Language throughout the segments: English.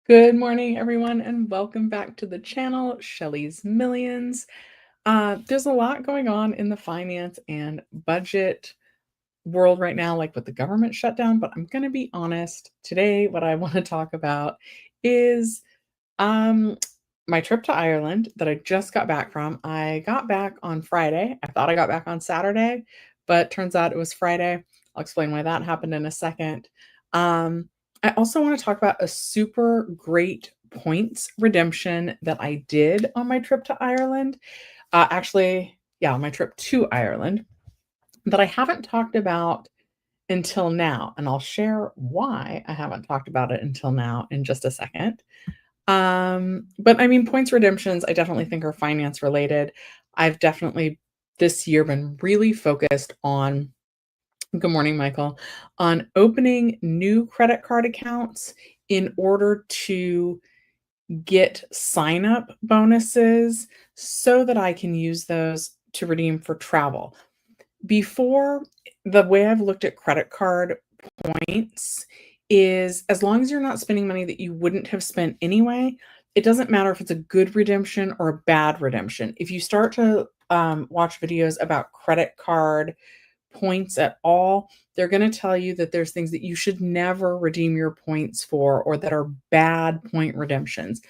Good morning, everyone, and welcome back to the channel, Shelly's Millions. There's a lot going on in the finance and budget world right now, like with the government shutdown, but I'm going to be honest. Today, what I want to talk about is um, my trip to Ireland that I just got back from. I got back on Friday. I thought I got back on Saturday, but turns out it was Friday. I'll explain why that happened in a second. Um, I also want to talk about a super great points redemption that I did on my trip to Ireland. Yeah, on my trip to Ireland that I haven't talked about until now. And I'll share why I haven't talked about it until now in just a second. But I mean, points redemptions, I definitely think are finance related. I've definitely this year been really focused on, good morning, Michael, on opening new credit card accounts in order to get sign up bonuses so that I can use those to redeem for travel. Before, the way I've looked at credit card points is as long as you're not spending money that you wouldn't have spent anyway, it doesn't matter if it's a good redemption or a bad redemption. If you start to watch videos about credit card points at all, they're going to tell you that there's things that you should never redeem your points for or that are bad point redemptions.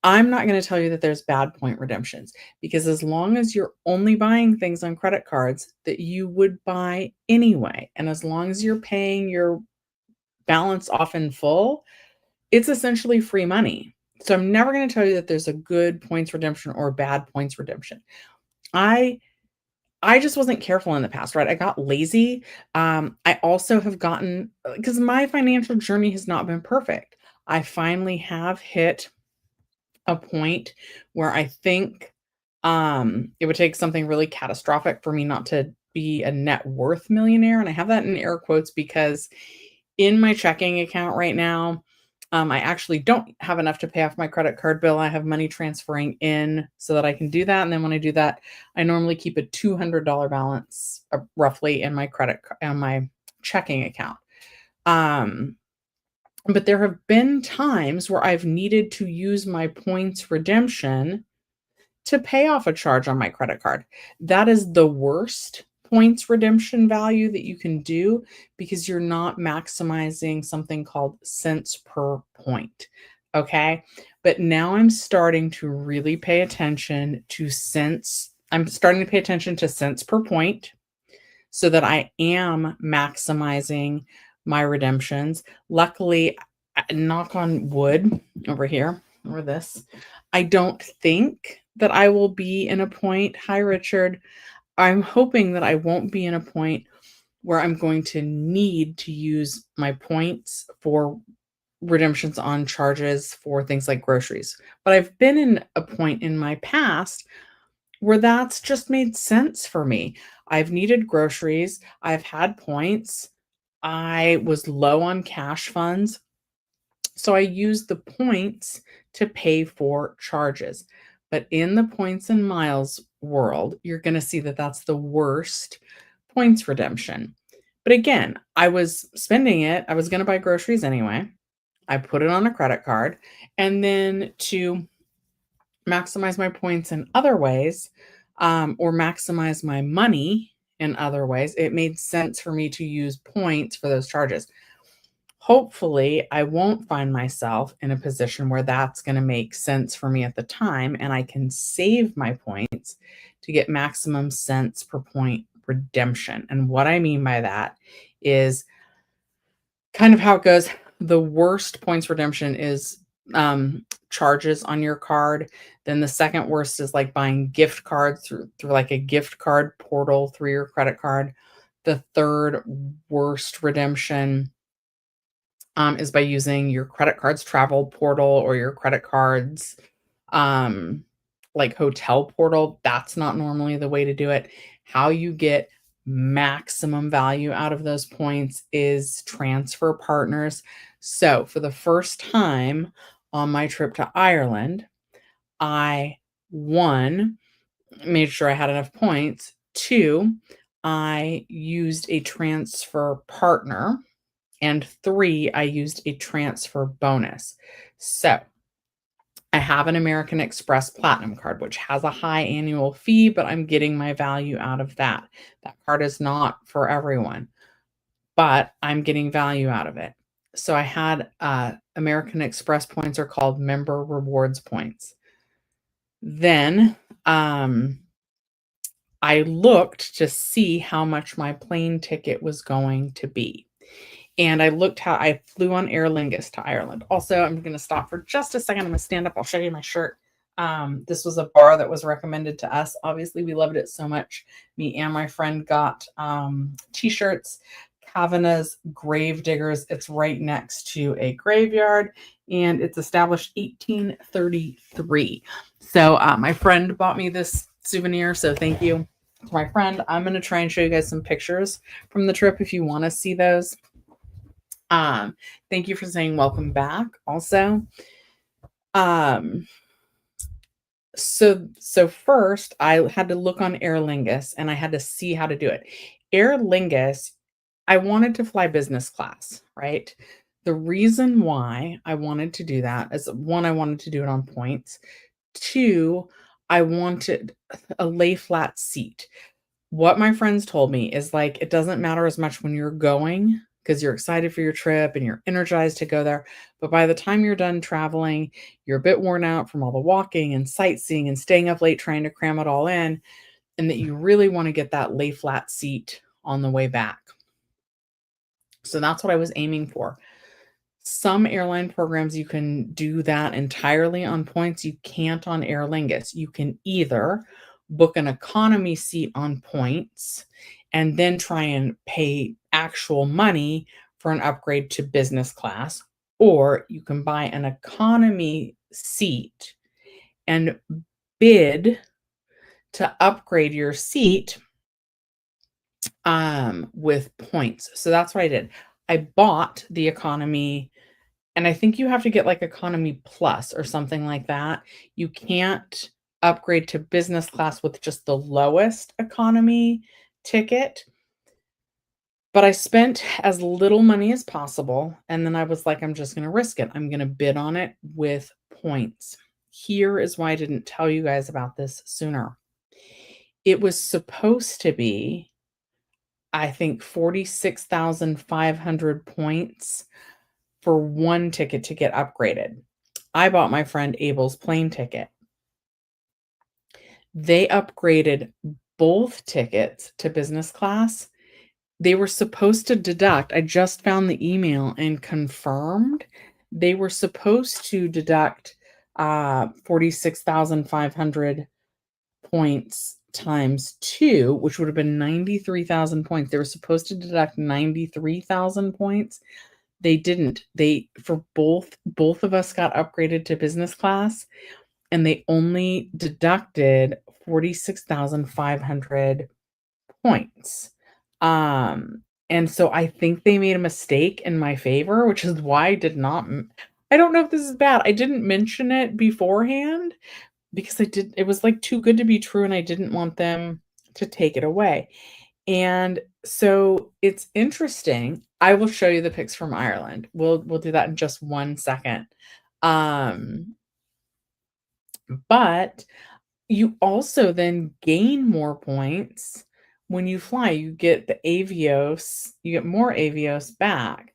I'm not going to tell you that there's bad point redemptions because as long as you're only buying things on credit cards that you would buy anyway, and as long as you're paying your balance off in full, it's essentially free money. So I'm never going to tell you that there's a good points redemption or bad points redemption. I I just wasn't careful in the past, right? I got lazy. I also have gotten because my financial journey has not been perfect. I finally have hit a point where I think, it would take something really catastrophic for me not to be a net worth millionaire, and I have that in air quotes because in my checking account right now, I actually don't have enough to pay off my credit card bill. I have money transferring in so that I can do that, and then when I do that, I normally keep a $200 balance, roughly in my on my checking account. Um, but there have been times where I've needed to use my points redemption to pay off a charge on my credit card. That is the worst points redemption value that you can do because you're not maximizing something called cents per point. Okay. But now I'm starting to really pay attention to cents. I'm starting to pay attention to cents per point so that I am maximizing my redemptions. Luckily, knock on wood over here, or this, I don't think that I will be in a point. Hi, Richard. I'm hoping that I won't be in a point where I'm going to need to use my points for redemptions on charges for things like groceries. But I've been in a point in my past where that's just made sense for me. I've needed groceries, I've had points, I was low on cash funds, so I used the points to pay for charges. But in the points and miles world, you're going to see that that's the worst points redemption. But again, I was spending it, I was going to buy groceries anyway. I put it on a credit card. And then to maximize my points in other ways, or maximize my money in other ways, it made sense for me to use points for those charges. Hopefully, I won't find myself in a position where that's going to make sense for me at the time, and I can save my points to get maximum cents per point redemption. And what I mean by that is kind of how it goes. The worst points redemption is charges on your card. Then the second worst is like buying gift cards through like a gift card portal through your credit card. The third worst redemption is by using your credit card's travel portal or your credit card's um, like hotel portal. That's not normally the way to do it. How you get maximum value out of those points is transfer partners. So for the first time on my trip to Ireland, I one made sure I had enough points. Two, I used a transfer partner And 3, I used a transfer bonus. So I have an American Express Platinum card, which has a high annual fee, but I'm getting my value out of that. That card is not for everyone, but I'm getting value out of it. So I had American Express points are called member rewards points. Then I looked to see how much my plane ticket was going to be. And I looked how I flew on Aer Lingus to Ireland. Also, I'm going to stop for just a second. I'm going to stand up. I'll show you my shirt. This was a bar that was recommended to us. Obviously, we loved it so much. Me and my friend got t-shirts, Kavanagh's Grave Diggers. It's right next to a graveyard, and it's established 1833. So my friend bought me this souvenir, so thank you to my friend. I'm going to try and show you guys some pictures from the trip if you want to see those. Thank you for saying welcome back also. So first I had to look on Aer Lingus and I had to see how to do it. Aer Lingus, I wanted to fly business class, right? The reason why I wanted to do that is, 1, I wanted to do it on points. 2, I wanted a lay flat seat. What my friends told me is, like, it doesn't matter as much when you're going because you're excited for your trip and you're energized to go there. But by the time you're done traveling, you're a bit worn out from all the walking and sightseeing and staying up late trying to cram it all in, and that you really want to get that lay flat seat on the way back. So that's what I was aiming for. Some airline programs, you can do that entirely on points. You can't on Aer Lingus. You can either book an economy seat on points and then try and pay actual money for an upgrade to business class, or you can buy an economy seat and bid to upgrade your seat with points. So that's what I did. I bought the economy, and I think you have to get like economy plus or something like that. You can't upgrade to business class with just the lowest economy ticket. But I spent as little money as possible, and then I was like, I'm just going to risk it. I'm going to bid on it with points. Here is why I didn't tell you guys about this sooner. It was supposed to be, I think, 46,500 points for one ticket to get upgraded. I bought my friend Abel's plane ticket. They upgraded both tickets to business class. They were supposed to deduct, I just found the email and confirmed, they were supposed to deduct 46,500 points times 2, which would have been 93,000 points. They were supposed to deduct 93,000 points. They didn't. They, for both of us got upgraded to business class, and they only deducted 46,500 points. And so I think they made a mistake in my favor, which is why I did not I don't know if this is bad. I didn't mention it beforehand because it was like too good to be true and I didn't want them to take it away. And so it's interesting. I will show you the pics from Ireland. We'll do that in just 1 second. But you also then gain more points when you fly. You get the Avios, you get more Avios back.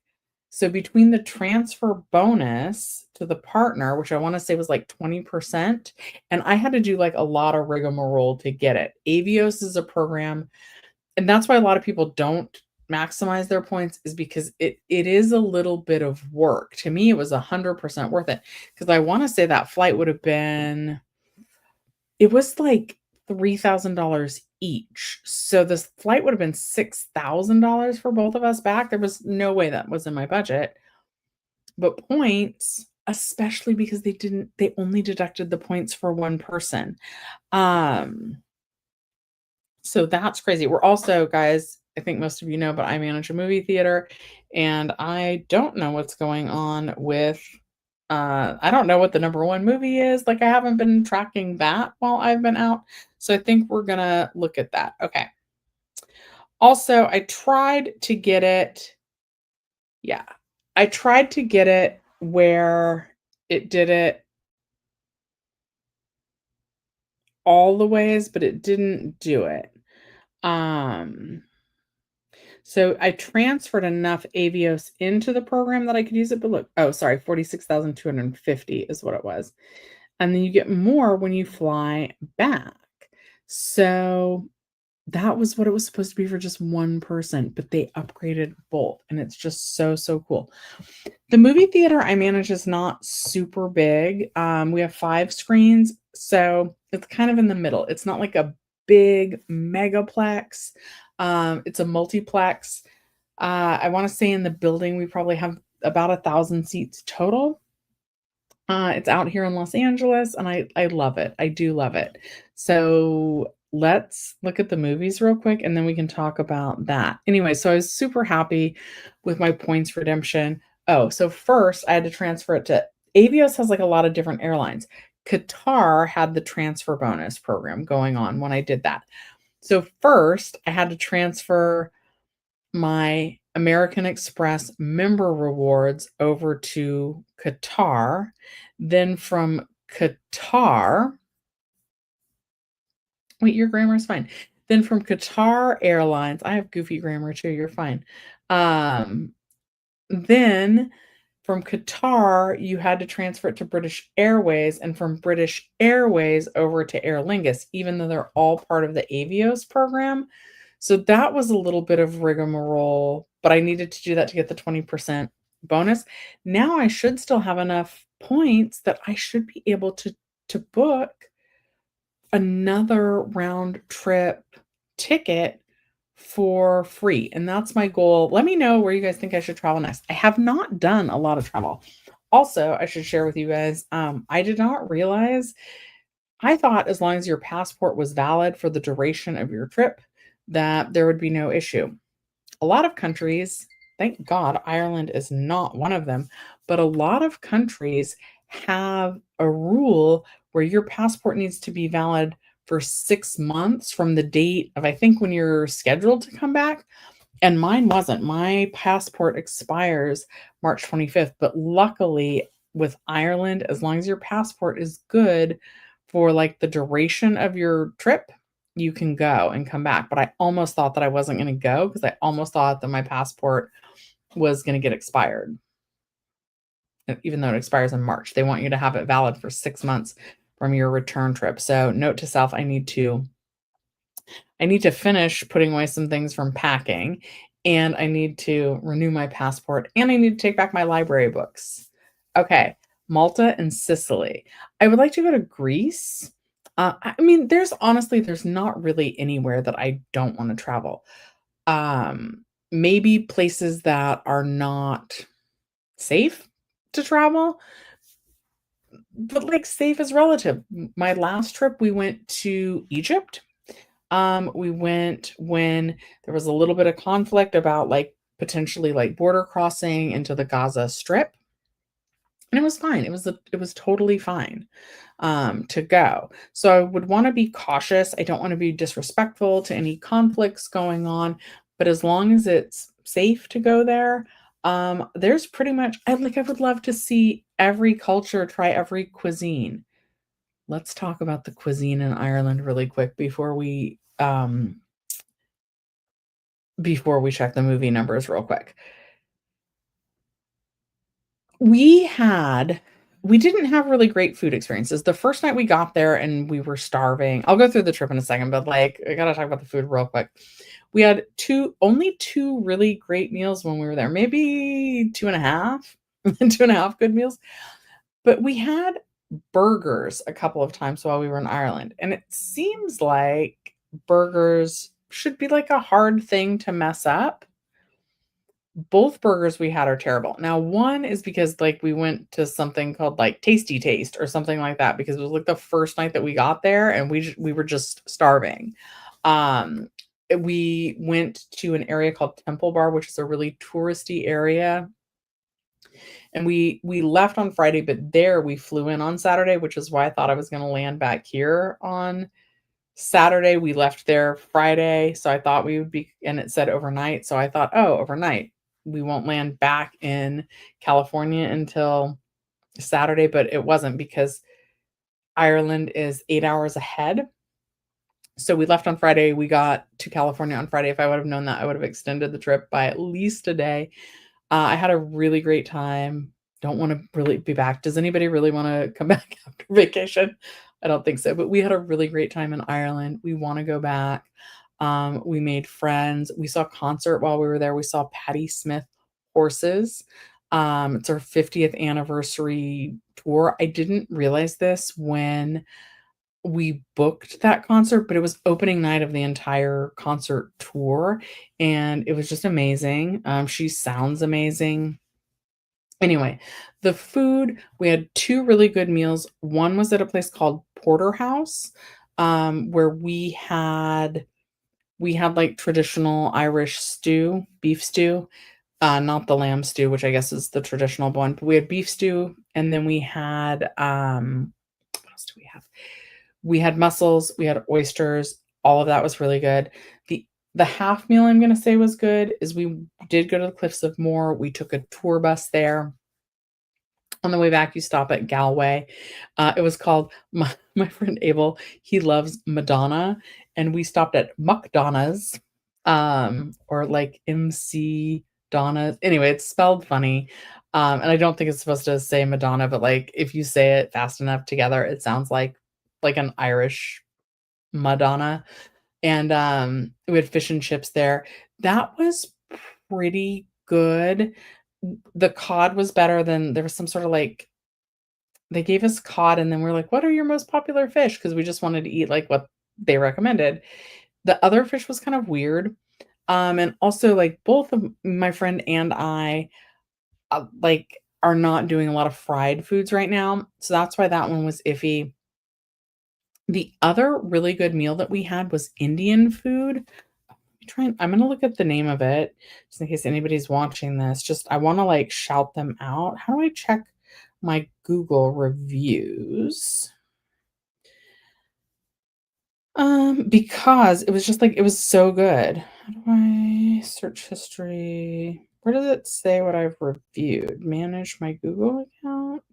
So between the transfer bonus to the partner, which I want to say was like 20%, and I had to do like a lot of rigmarole to get it. Avios is a program, and that's why a lot of people don't maximize their points, is because it is a little bit of work. To me, it was 100% worth it because I want to say that flight would have been, it was like $3,000 each. So this flight would have been $6,000 for both of us back. There was no way that was in my budget. But points, especially because they only deducted the points for one person. So that's crazy. We're also, guys, I think most of you know, but I manage a movie theater, and I don't know what's going on with I don't know what the number 1 movie is. Like, I haven't been tracking that while I've been out. So I think we're gonna look at that. Okay. Also, I tried to get it Yeah. I tried to get it where it did it all the ways, but it didn't do it. Um, so I transferred enough Avios into the program that I could use it, but look, oh, sorry, 46,250 is what it was. And then you get more when you fly back. So that was what it was supposed to be for just one person, but they upgraded both, and it's just so, so cool. The movie theater I manage is not super big. We have 5 screens, so it's kind of in the middle. It's not like a big megaplex. It's a multiplex. I wanna say in the building, we probably have about 1,000 seats total. It's out here in Los Angeles, and I love it. I do love it. So, let's look at the movies real quick, and then we can talk about that. Anyway, so I was super happy with my points redemption. Oh, so first, I had to transfer it to Avios has, like, a lot of different airlines. Qatar had the transfer bonus program going on when I did that. So, first, I had to transfer my American Express member rewards over to Qatar. Then from Qatar wait, your grammar is fine. Then from Qatar Airlines I have goofy grammar too, you're fine. Um, then from Qatar, you had to transfer it to British Airways, and from British Airways over to Aer Lingus, even though they're all part of the Avios program. So that was a little bit of rigmarole, but I needed to do that to get the 20% bonus. Now I should still have enough points that I should be able to book another round trip ticket for free, and that's my goal. Let me know where you guys think I should travel next. I have not done a lot of travel. Also, I should share with you guys, I did not realize I thought as long as your passport was valid for the duration of your trip, that there would be no issue. A lot of countries, thank God Ireland is not one of them, but a lot of countries have a rule where your passport needs to be valid for 6 months from the date of, I think, when you're scheduled to come back, and mine wasn't. My passport expires March 25th, but luckily with Ireland, as long as your passport is good for, like, the duration of your trip, you can go and come back, but I almost thought that I wasn't gonna go because I almost thought that my passport was gonna get expired, even though it expires in March. They want you to have it valid for 6 months from your return trip. So, note to self, I need to finish putting away some things from packing, and I need to renew my passport, and I need to take back my library books. Okay, Malta and Sicily. I would like to go to Greece. I mean, there's not really anywhere that I don't wanna travel. Maybe places that are not safe to travel, but, like, safe is relative. My last trip, we went to Egypt. We went when there was a little bit of conflict about, like, potentially, like, border crossing into the Gaza Strip, and it was fine. It was totally fine, to go. So I would wanna be cautious. I don't wanna be disrespectful to any conflicts going on, but as long as it's safe to go there, there's pretty much I would love to see every culture, try every cuisine. Let's talk about the cuisine in Ireland really quick before we check the movie numbers real quick. We had we didn't have really great food experiences. The first night we got there and we were starving. I'll go through the trip in a second, but, like, I gotta talk about the food real quick. We had only 2 really great meals when we were there, maybe 2 and a half, 2 and a half good meals, but we had burgers a couple of times while we were in Ireland, and it seems like burgers should be, like, a hard thing to mess up. Both burgers we had are terrible. Now, one is because, like, we went to something called, like, Tasty Taste or something like that because it was, like, the first night that we got there and we were just starving. Um, we went to an area called Temple Bar, which is a really touristy area, and we left on Friday, but there we flew in on Saturday, which is why I thought I was gonna land back here on Saturday. We left there Friday, so I thought we would be and it said overnight, so I thought, "Oh, overnight. we won't land back in California until Saturday, but it wasn't because Ireland is 8 hours ahead. So we left on Friday. We got to California on Friday. If I would have known that, I would have extended the trip by at least a day. I had a really great time. Don't want to really be back. Does anybody really want to come back after vacation? I don't think so. But we had a really great time in Ireland. We want to go back. We made friends. We saw a concert while we were there. We saw Patti Smith Horses. It's our 50th anniversary tour. I didn't realize this when we booked that concert, but it was opening night of the entire concert tour, and it was just amazing. She sounds amazing. Anyway, the food, we had 2 really good meals. One was at a place called Porterhouse, where we had, like, traditional Irish stew, beef stew, not the lamb stew, which I guess is the traditional one, but we had beef stew, and then we had, what else do we have? We had mussels, we had oysters, all of that was really good. The half meal I'm gonna say was good is we did go to the Cliffs of Moher, we took a tour bus there. On the way back, you stop at Galway. It was called my friend Abel, he loves Madonna, and we stopped at McDonough's, or like MC Donna. Anyway, it's spelled funny, and I don't think it's supposed to say Madonna, but, like, if you say it fast enough together, it sounds like an Irish Madonna, and, we had fish and chips there. That was pretty good. The cod was better than there was some sort of, like, they gave us cod, and then we're like, "What are your most popular fish?" Because we just wanted to eat, like, what they recommended. The other fish was kind of weird, and also, like, both of my friend and I, like, are not doing a lot of fried foods right now, so that's why that one was iffy. The other really good meal that we had was Indian food. I'm gonna look at the name of it just in case anybody's watching this. Just I wanna, like, shout them out. How do I check my Google reviews? Because it was just, like, it was so good. How do I search history? Where does it say what I've reviewed? Manage my Google account?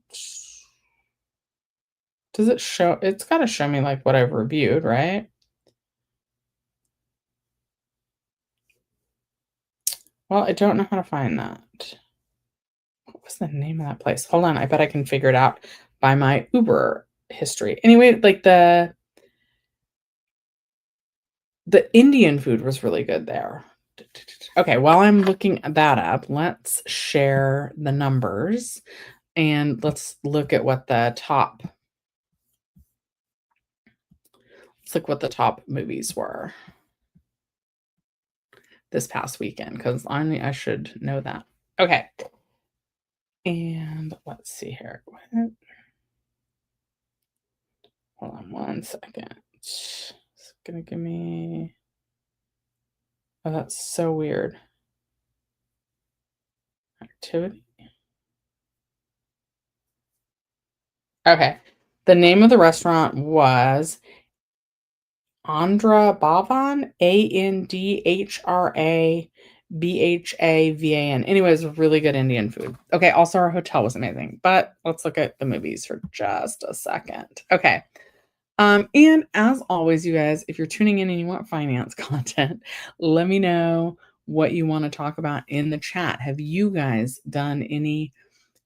Does it show it's gotta show me, like, what I've reviewed, right? Well, I don't know how to find that. What was the name of that place? Hold on, I bet I can figure it out by my Uber history. Anyway, like, the Indian food was really good there. Okay, while I'm looking that up, let's share the numbers, and let's look what the top movies were this past weekend, 'cause I should know that. Okay, and let's see here. Hold on one second. It's gonna give me oh, that's so weird. Activity? Okay. The name of the restaurant was Andhra Bhavan, Andhra Bhavan. Anyways, really good Indian food. Okay, also our hotel was amazing, but let's look at the movies for just a second. Okay. And as always, you guys, if you're tuning in and you want finance content, let me know what you want to talk about in the chat. Have you guys done any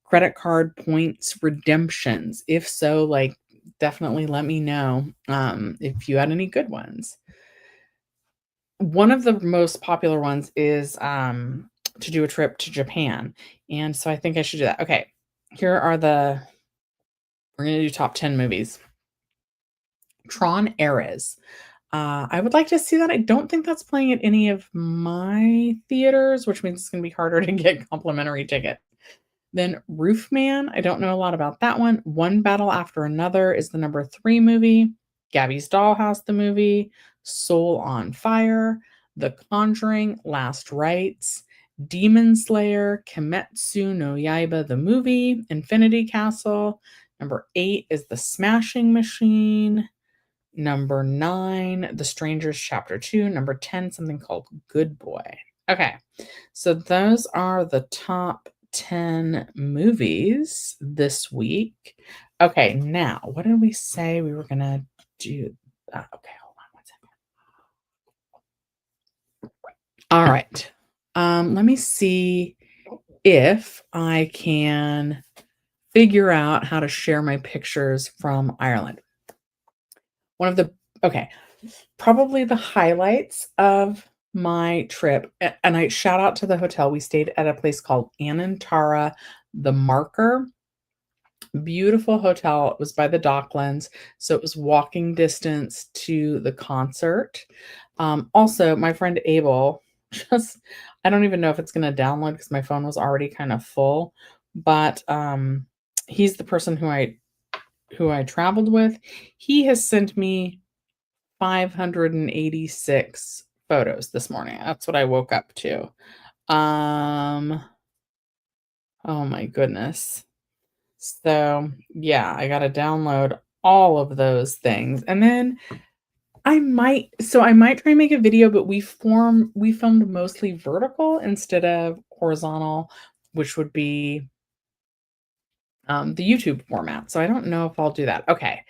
credit card points redemptions? If so, like, definitely let me know if you had any good ones. One of the most popular ones is to do a trip to Japan. And so I think I should do that. Okay. We're going to do top 10 movies. Tron Ares. I would like to see that. I don't think that's playing at any of my theaters, which means it's going to be harder to get complimentary tickets. Then Roofman, I don't know a lot about that one. One Battle After Another is the number 3 movie. Gabby's Dollhouse, the movie. Soul on Fire. The Conjuring, Last Rites. Demon Slayer, Kimetsu no Yaiba, the movie. Infinity Castle. Number 8 is The Smashing Machine. Number 9, The Strangers Chapter 2. Number 10, something called Good Boy. Okay. So those are the top 10 movies this week. Okay, now what did we say we were gonna do? Okay, hold on one second. All right. Let me see if I can figure out how to share my pictures from Ireland. One of the okay, probably the highlights of my trip, and I shout out to the hotel. We stayed at a place called Anantara The Marker. Beautiful hotel. It was by the Docklands, so it was walking distance to the concert. Also, my friend Abel, just I don't even know if it's gonna download because my phone was already kind of full, but he's the person who I traveled with. He has sent me 586 photos this morning. That's what I woke up to. Oh my goodness. So, yeah, I gotta download all of those things, and then I might try and make a video, but we filmed mostly vertical instead of horizontal, which would be, the YouTube format, so I don't know if I'll do that. Okay,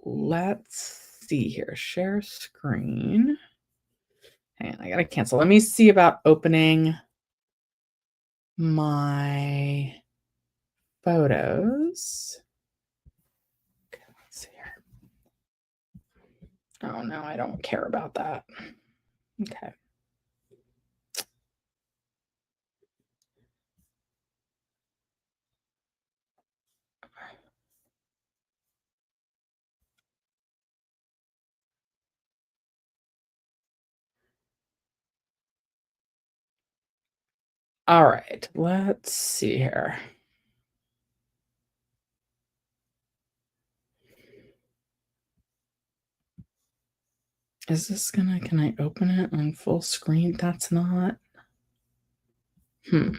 let's see here, share screen. Hang on, I gotta cancel. Let me see about opening my photos. Okay, let's see here. Oh, no, I don't care about that. Okay. Alright, let's see here. Is this gonna can I open it on full screen? That's not hmm.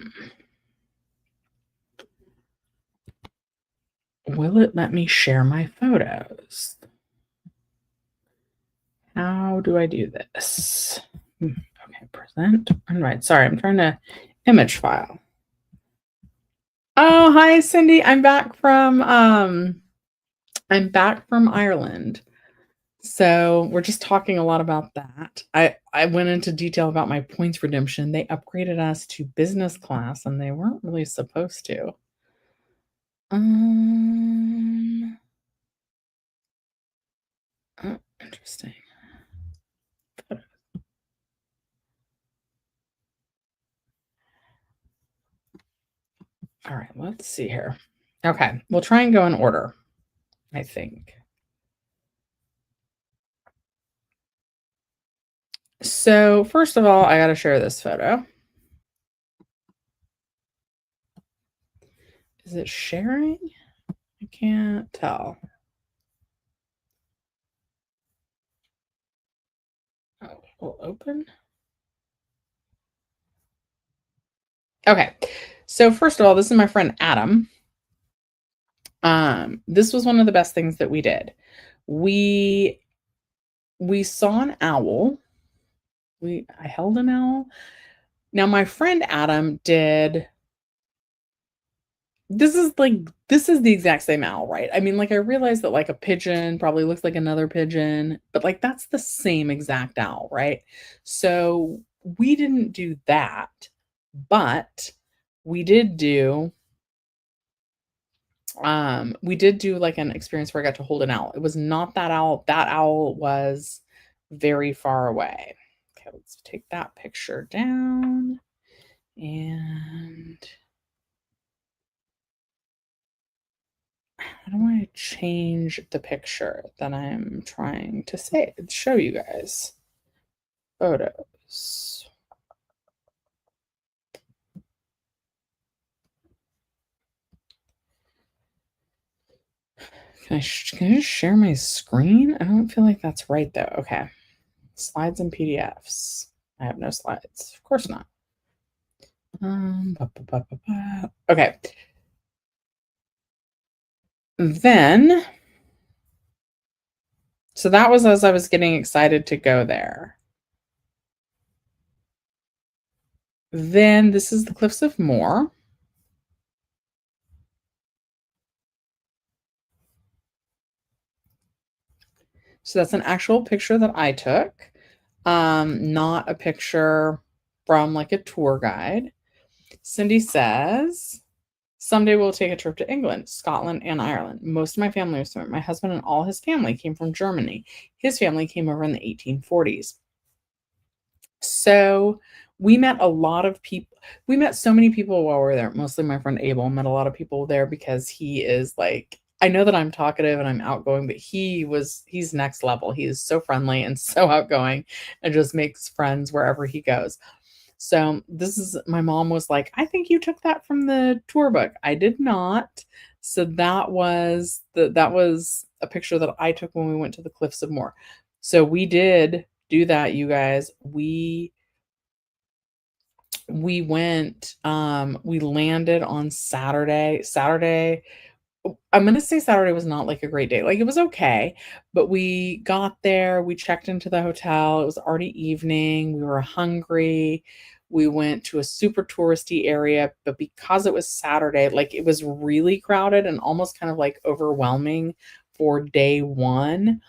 Will it let me share my photos? How do I do this? Okay, present. Invite. Sorry, I'm trying to image file. Oh, hi, Cindy. I'm back from Ireland. So we're just talking a lot about that. I went into detail about my points redemption. They upgraded us to business class, and they weren't really supposed to. Um, interesting. All right, let's see here. Okay, we'll try and go in order, I think. So, first of all, I got to share this photo. Is it sharing? I can't tell. Oh, we'll open. Okay. So, first of all, this is my friend Adam. This was one of the best things that we did. We saw an owl. I held an owl. Now, my friend Adam did this is the exact same owl, right? I mean, like, I realized that, like, a pigeon probably looks like another pigeon, but, like, that's the same exact owl, right? So, we didn't do that, but we did do, like, an experience where I got to hold an owl. It was not that owl. That owl was very far away. Okay, let's take that picture down, and how do I change the picture that I'm trying to show you guys? Photos. Can I just share my screen? I don't feel like that's right though. Okay. Slides and PDFs. I have no slides. Of course not. Okay. Then, so that was as I was getting excited to go there. Then this is the Cliffs of Moher. So that's an actual picture that I took, not a picture from like a tour guide. Cindy says, someday we'll take a trip to England, Scotland, and Ireland. Most of my family was from it. My husband and all his family came from Germany. His family came over in the 1840s. So we met a lot of people. We met so many people while we were there. Mostly my friend Abel met a lot of people there because he is like, I know that I'm talkative and I'm outgoing, but he's next level. He is so friendly and so outgoing and just makes friends wherever he goes. So this is my mom was like, I think you took that from the tour book. I did not. So that was a picture that I took when we went to the Cliffs of Moher. So we did do that, you guys. We went, we landed on Saturday. I'm gonna say Saturday was not like a great day. Like it was okay, but we got there, we checked into the hotel. It was already evening. We were hungry. We went to a super touristy area, but because it was Saturday, like it was really crowded and almost kind of like overwhelming for day one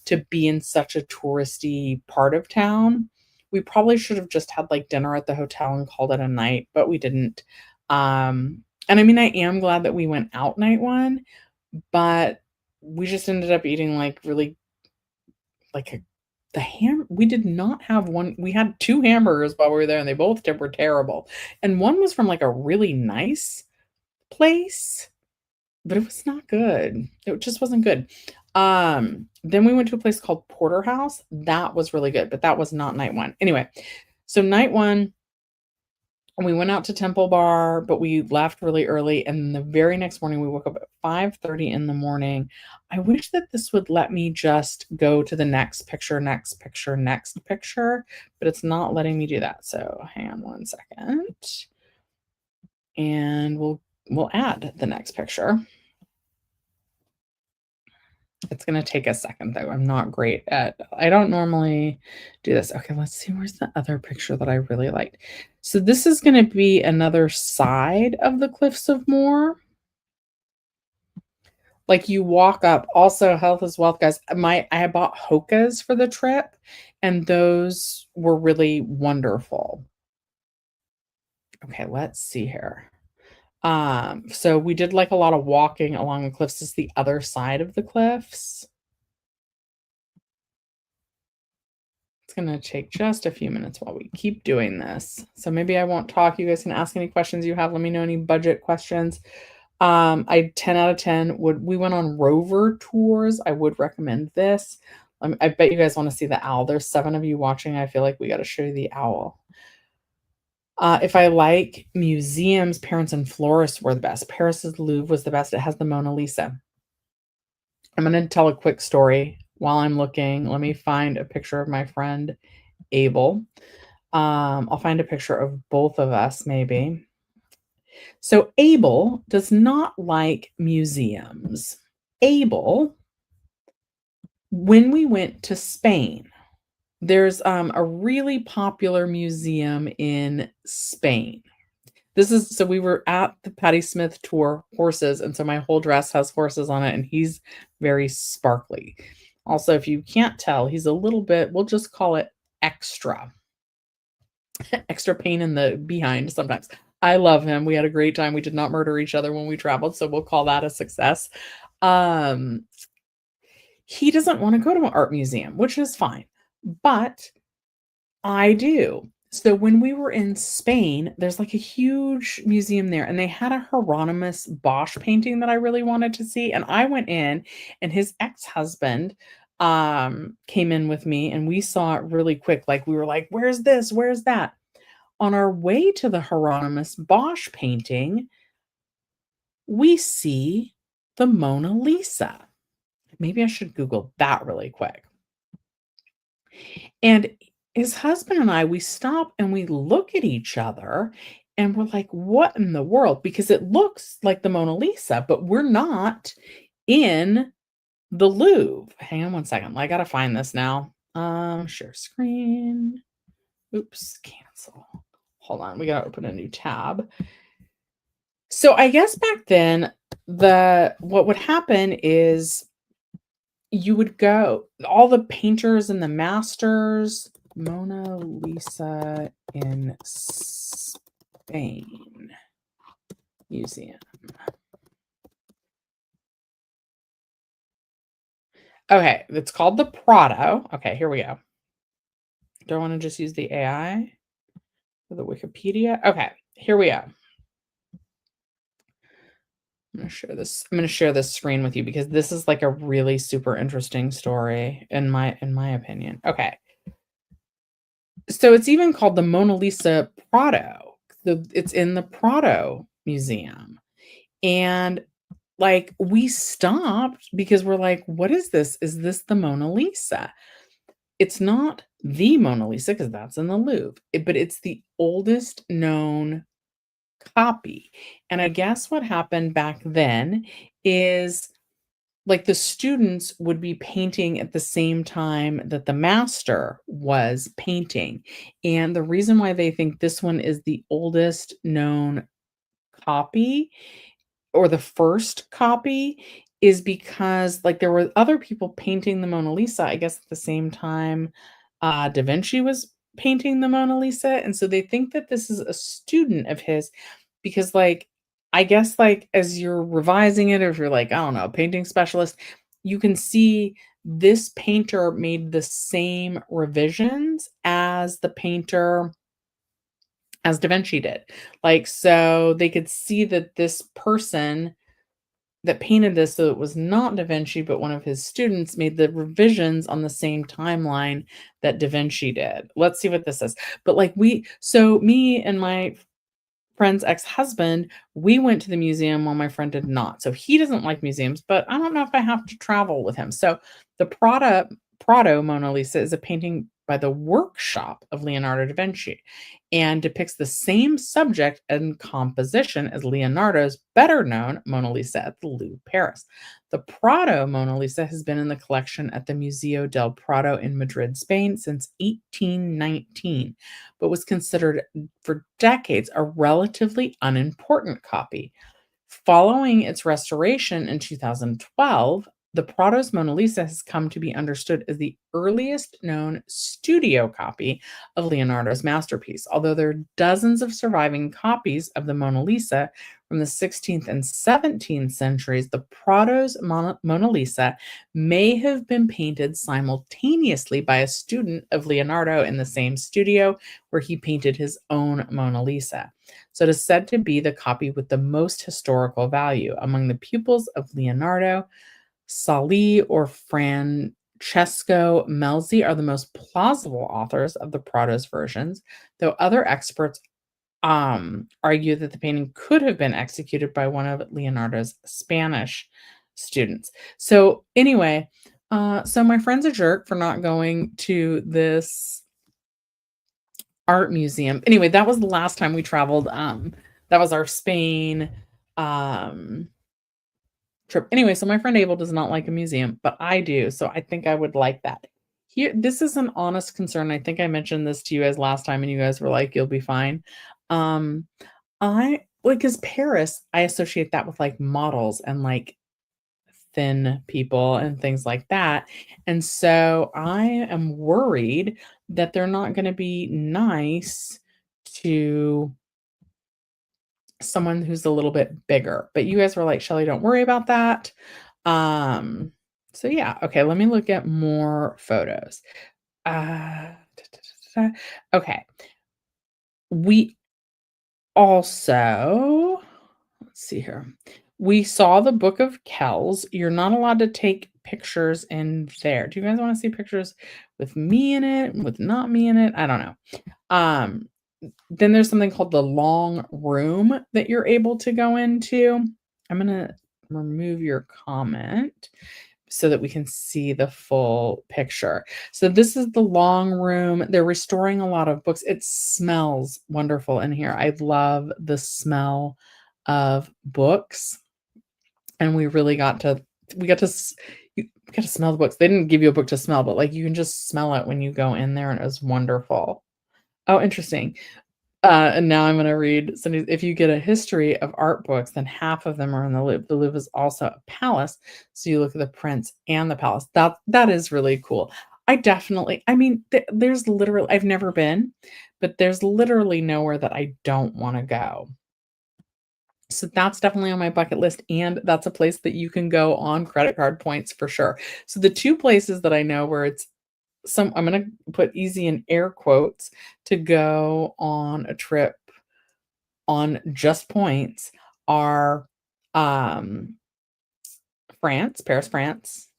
to be in such a touristy part of town. We probably should have just had like dinner at the hotel and called it a night, but we didn't. And I mean, I am glad that we went out night one, but we just ended up eating like really like the ham. We did not have one. We had two hamburgers while we were there, and they both were terrible. And one was from like a really nice place, but it was not good. It just wasn't good. Then we went to a place called Porterhouse. That was really good, but that was not night one. Anyway, so night one, we went out to Temple Bar, but we left really early. And the very next morning, we woke up at 5:30 in the morning. I wish that this would let me just go to the next picture, next picture, next picture, but it's not letting me do that. So hang on one second. And we'll add the next picture. It's gonna take a second though. I'm not great at I don't normally do this. Okay, let's see where's the other picture that I really liked. So this is gonna be another side of the Cliffs of Moher. Like you walk up, also health is wealth, guys. I had bought Hokas for the trip, and those were really wonderful. Okay, let's see here. So we did like a lot of walking along the cliffs. This is the other side of the cliffs. It's gonna take just a few minutes while we keep doing this. So maybe I won't talk. You guys can ask any questions you have. Let me know any budget questions. I 10 out of 10 would we went on Rover tours. I would recommend this. I bet you guys want to see the owl. There's 7 of you watching. I feel like we got to show you the owl. If I like museums, Paris and Florence were the best. Paris's Louvre was the best. It has the Mona Lisa. I'm going to tell a quick story while I'm looking. Let me find a picture of my friend Abel. I'll find a picture of both of us, maybe. So Abel does not like museums. Abel, when we went to Spain, there's a really popular museum in Spain. This is so we were at the Patti Smith tour horses, and so my whole dress has horses on it, and he's very sparkly. Also, if you can't tell, he's a little bit, we'll just call it extra. Extra pain in the behind sometimes. I love him. We had a great time. We did not murder each other when we traveled, so we'll call that a success. Um, he doesn't want to go to an art museum, which is fine, but I do. So when we were in Spain, there's like a huge museum there, and they had a Hieronymus Bosch painting that I really wanted to see. And I went in, and his ex-husband came in with me, and we saw it really quick. Like we were like, "Where's this? Where's that?" On our way to the Hieronymus Bosch painting, we see the Mona Lisa. Maybe I should Google that really quick. And his husband and I, we stop and we look at each other and we're like, what in the world? Because it looks like the Mona Lisa, but we're not in the Louvre. Hang on one second. I gotta find this now. Share screen. Oops, cancel. hold on, we gotta open a new tab. So I guess back then, the what would happen is you would go all the painters and the masters, Mona Lisa in Spain Museum. Okay, it's called the Prado. Okay, here we go. Do I want to just use the AI or the Wikipedia? Okay, here we go. I'm gonna share this screen with you because this is like a really super interesting story in my opinion. Okay. So it's even called the Mona Lisa Prado. It's in the Prado Museum. And like we stopped because we're like, what is this? Is this the Mona Lisa? It's not the Mona Lisa because that's in the Louvre, but it's the oldest known copy. And I guess what happened back then is like the students would be painting at the same time that the master was painting. And the reason why they think this one is the oldest known copy or the first copy is because like there were other people painting the Mona Lisa, I guess at the same time Da Vinci was painting the Mona Lisa. And so they think that this is a student of his because like I guess like as you're revising it, or if you're like, I don't know, a painting specialist, you can see this painter made the same revisions as the painter as Da Vinci did. Like, so they could see that this person that painted this, so it was not Da Vinci, but one of his students made the revisions on the same timeline that Da Vinci did. Let's see what this is. But like so me and my friend's ex-husband, we went to the museum while my friend did not. So he doesn't like museums, but I don't know if I have to travel with him. So the Prado Mona Lisa is a painting by the workshop of Leonardo da Vinci and depicts the same subject and composition as Leonardo's better known Mona Lisa at the Louvre, Paris. The Prado Mona Lisa has been in the collection at the Museo del Prado in Madrid, Spain since 1819, but was considered for decades a relatively unimportant copy. Following its restoration in 2012, the Prado's Mona Lisa has come to be understood as the earliest known studio copy of Leonardo's masterpiece. Although there are dozens of surviving copies of the Mona Lisa from the 16th and 17th centuries, the Prado's Mona Lisa may have been painted simultaneously by a student of Leonardo in the same studio where he painted his own Mona Lisa. So it is said to be the copy with the most historical value. Among the pupils of Leonardo, Sali or Francesco Melzi are the most plausible authors of the Prado's versions, though other experts argue that the painting could have been executed by one of Leonardo's Spanish students. So anyway, so my friend's a jerk for not going to this art museum. Anyway, that was the last time we traveled. That was our Spain trip. Anyway, so my friend Abel does not like a museum, but I do. So I think I would like that. Here, this is an honest concern. I think I mentioned this to you guys last time, and you guys were like, "You'll be fine." Um, I like because Paris, I associate that with like models and like thin people and things like that. And so I am worried that they're not going to be nice to someone who's a little bit bigger. But you guys were like, Shelly, don't worry about that. Um, so yeah, okay, let me look at more photos. Okay. We also, let's see here. We saw the Book of Kells. You're not allowed to take pictures in there. Do you guys want to see pictures with me in it, with not me in it? I don't know. Um, then there's something called the long room that you're able to go into. I'm gonna remove your comment so that we can see the full picture. So this is the long room. They're restoring a lot of books. It smells wonderful in here. I love the smell of books. And we really we got to you got to smell the books. They didn't give you a book to smell, but like you can just smell it when you go in there and it was wonderful. Oh, interesting. And now I'm gonna read some. If you get a history of art books, then half of them are in the Louvre. The Louvre is also a palace, so you look at the prints and the palace. That is really cool. I mean, there's literally I've never been, but there's literally nowhere that I don't wanna go. So that's definitely on my bucket list, and that's a place that you can go on credit card points for sure. So the 2 places that I know where it's some I'm gonna put easy in air quotes to go on a trip on just points are, um, Paris, France,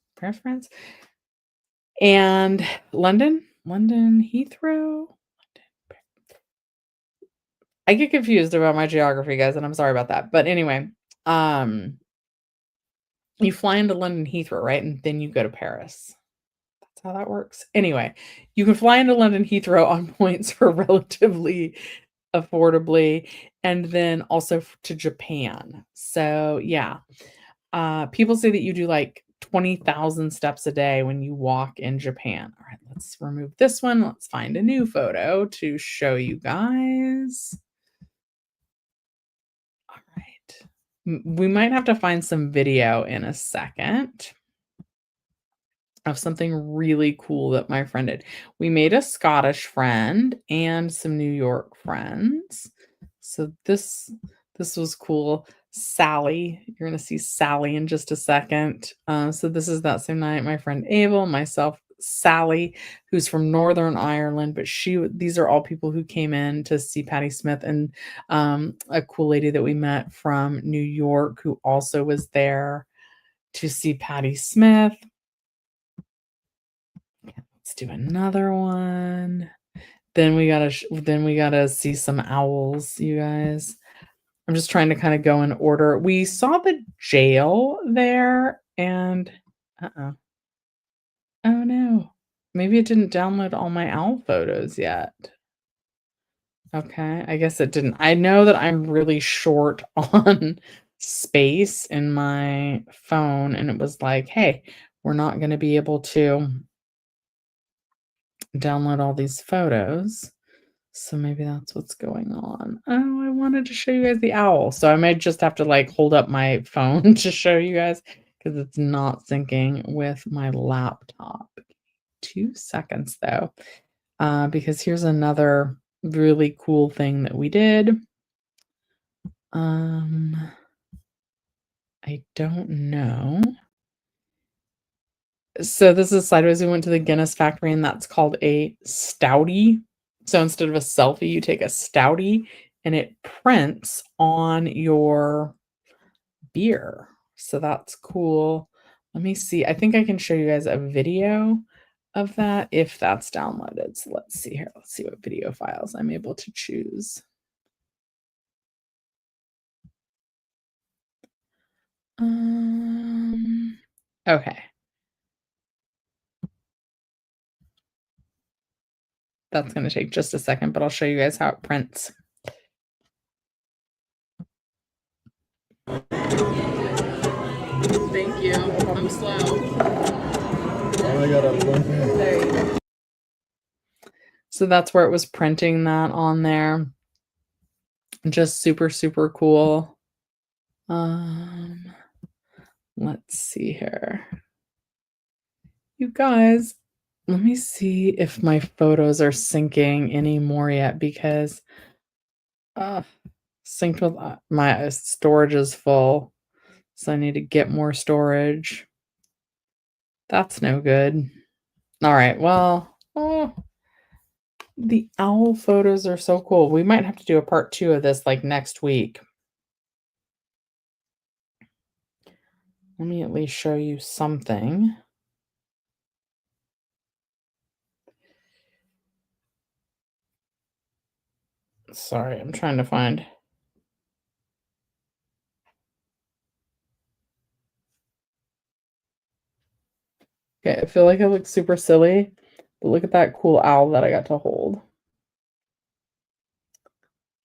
and London Heathrow? I get confused about my geography, guys, and I'm sorry about that, but anyway, um, you fly into London Heathrow, right? And then you go to Paris. That's how that works. Anyway, you can fly into London Heathrow on points for relatively affordably, and then also to Japan. So, yeah. People say that you do like 20,000 steps a day when you walk in Japan. All right, let's remove this one. Let's find a new photo to show you guys. All right. We might have to find some video in a second of something really cool that my friend did. We made a Scottish friend and some New York friends. So this was cool. Sally, you're gonna see Sally in just a second. So this is that same night. My friend Abel, myself, Sally, who's from Northern Ireland, but these are all people who came in to see Patti Smith, and a cool lady that we met from New York who also was there to see Patti Smith. Let's do another one. Then we gotta see some owls, you guys. I'm just trying to kinda go in order. We saw the jail there and uh-oh. Oh, no. Maybe it didn't download all my owl photos yet. Okay, I guess it didn't. I know that I'm really short on space in my phone, and it was like, "Hey, we're not gonna be able to download all these photos." So maybe that's what's going on. Oh, I wanted to show you guys the owl. So I might just have to like hold up my phone to show you guys because it's not syncing with my laptop. 2 seconds though, because here's another really cool thing that we did. I don't know. So this is sideways. We went to the Guinness factory, and that's called a stoutie. So instead of a selfie, you take a stoutie, and it prints on your beer. So that's cool. Let me see. I think I can show you guys a video of that if that's downloaded. So let's see here. Let's see what video files I'm able to choose. Okay. That's going to take just a second, but I'll show you guys how it prints. Thank you. I'm slow. I got there you go. So that's where it was printing that on there. Just super, super cool. Let's see here. You guys, let me see if my photos are syncing anymore yet because synced with my storage is full. So I need to get more storage. That's no good. All right, well, the owl photos are so cool. We might have to do a part 2 of this like next week. Let me at least show you something. Sorry, I'm trying to find. Okay, I feel like I look super silly, but look at that cool owl that I got to hold.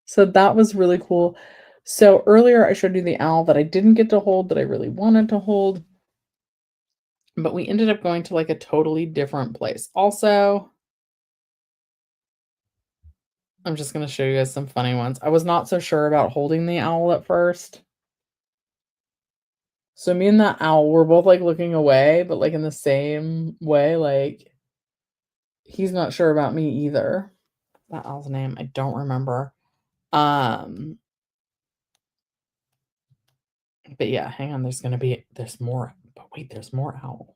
So that was really cool. So earlier I showed you the owl that I didn't get to hold that I really wanted to hold. But we ended up going to like a totally different place. Also, I'm just gonna show you guys some funny ones. I was not so sure about holding the owl at first. So me and that owl were both, like, looking away, but, like, in the same way, like, he's not sure about me either. That owl's name, I don't remember. Um, but yeah, hang on, there's more, but wait, there's more owl.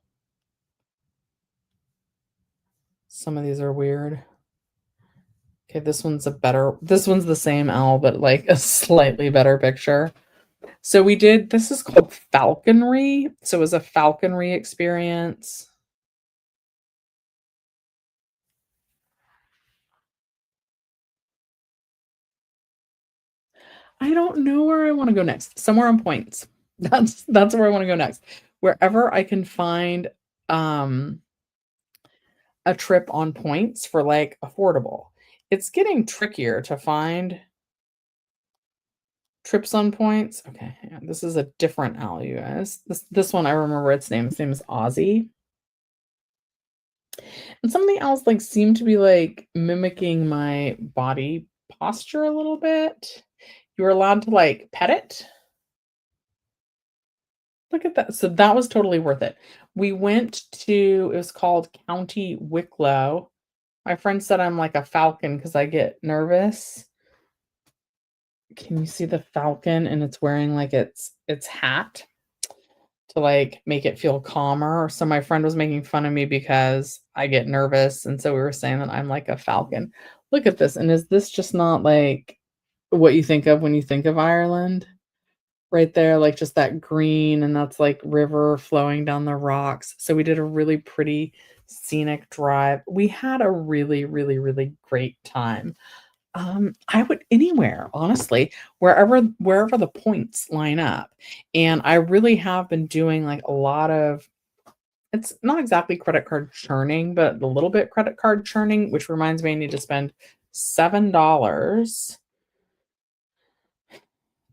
Some of these are weird. Okay, this one's the same owl, but, like, a slightly better picture. So this is called falconry. So it was a falconry experience. I don't know where I wanna go next. Somewhere on points. That's where I wanna go next. Wherever I can find, um, a trip on points for, like, affordable. It's getting trickier to find trips on points. Okay, hang on. This is a different owl, you guys. This one, I remember its name. Its name is Ozzy. And something else, like, seemed to be, like, mimicking my body posture a little bit. You were allowed to, like, pet it. Look at that. So that was totally worth it. We went to it was called County Wicklow. My friend said I'm like a falcon because I get nervous. Can you see the falcon? And it's wearing, like, its hat to, like, make it feel calmer. So my friend was making fun of me because I get nervous, and so we were saying that I'm like a falcon. Look at this, and is this just not, like, what you think of when you think of Ireland? Right there, like, just that green, and that's, like, river flowing down the rocks. So we did a really pretty scenic drive. We had a really, really, really great time. I would anywhere, honestly, wherever the points line up. And I really have been doing, like, a lot of it's not exactly credit card churning, but a little bit credit card churning, which reminds me I need to spend $7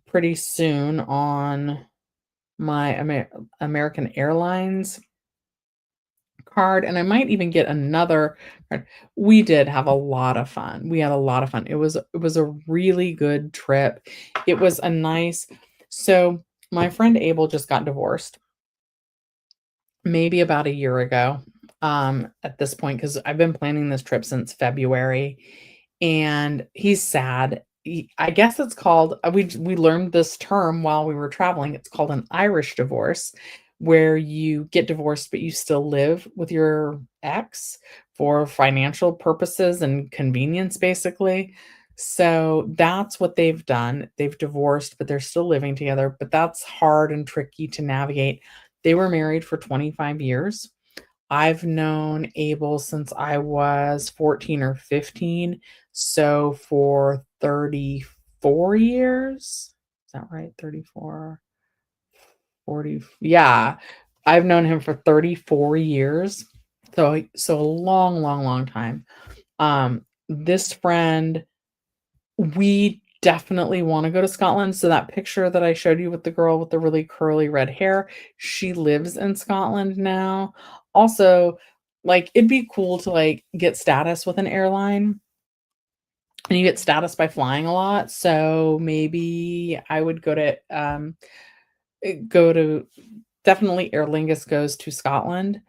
pretty soon on my American Airlines card, and I might even get another card. We did have a lot of fun. We had a lot of fun. It was a really good trip. It was a nice so my friend Abel just got divorced maybe about a year ago, at this point, because I've been planning this trip since February, and he's sad. I guess it's called we learned this term while we were traveling. It's called an Irish divorce, where you get divorced, but you still live with your ex for financial purposes and convenience, basically. So that's what they've done. They've divorced, but they're still living together, but that's hard and tricky to navigate. They were married for 25 years. I've known Abel since I was 14 or 15, so for 34 years? Is that right? 34, 40. Yeah. I've known him for 34 years. So a long, long, long time. This friend we definitely wanna go to Scotland, so that picture that I showed you with the girl with the really curly red hair, she lives in Scotland now. Also, like, it'd be cool to, like, get status with an airline, and you get status by flying a lot, so maybe I would go to definitely Aer Lingus goes to Scotland.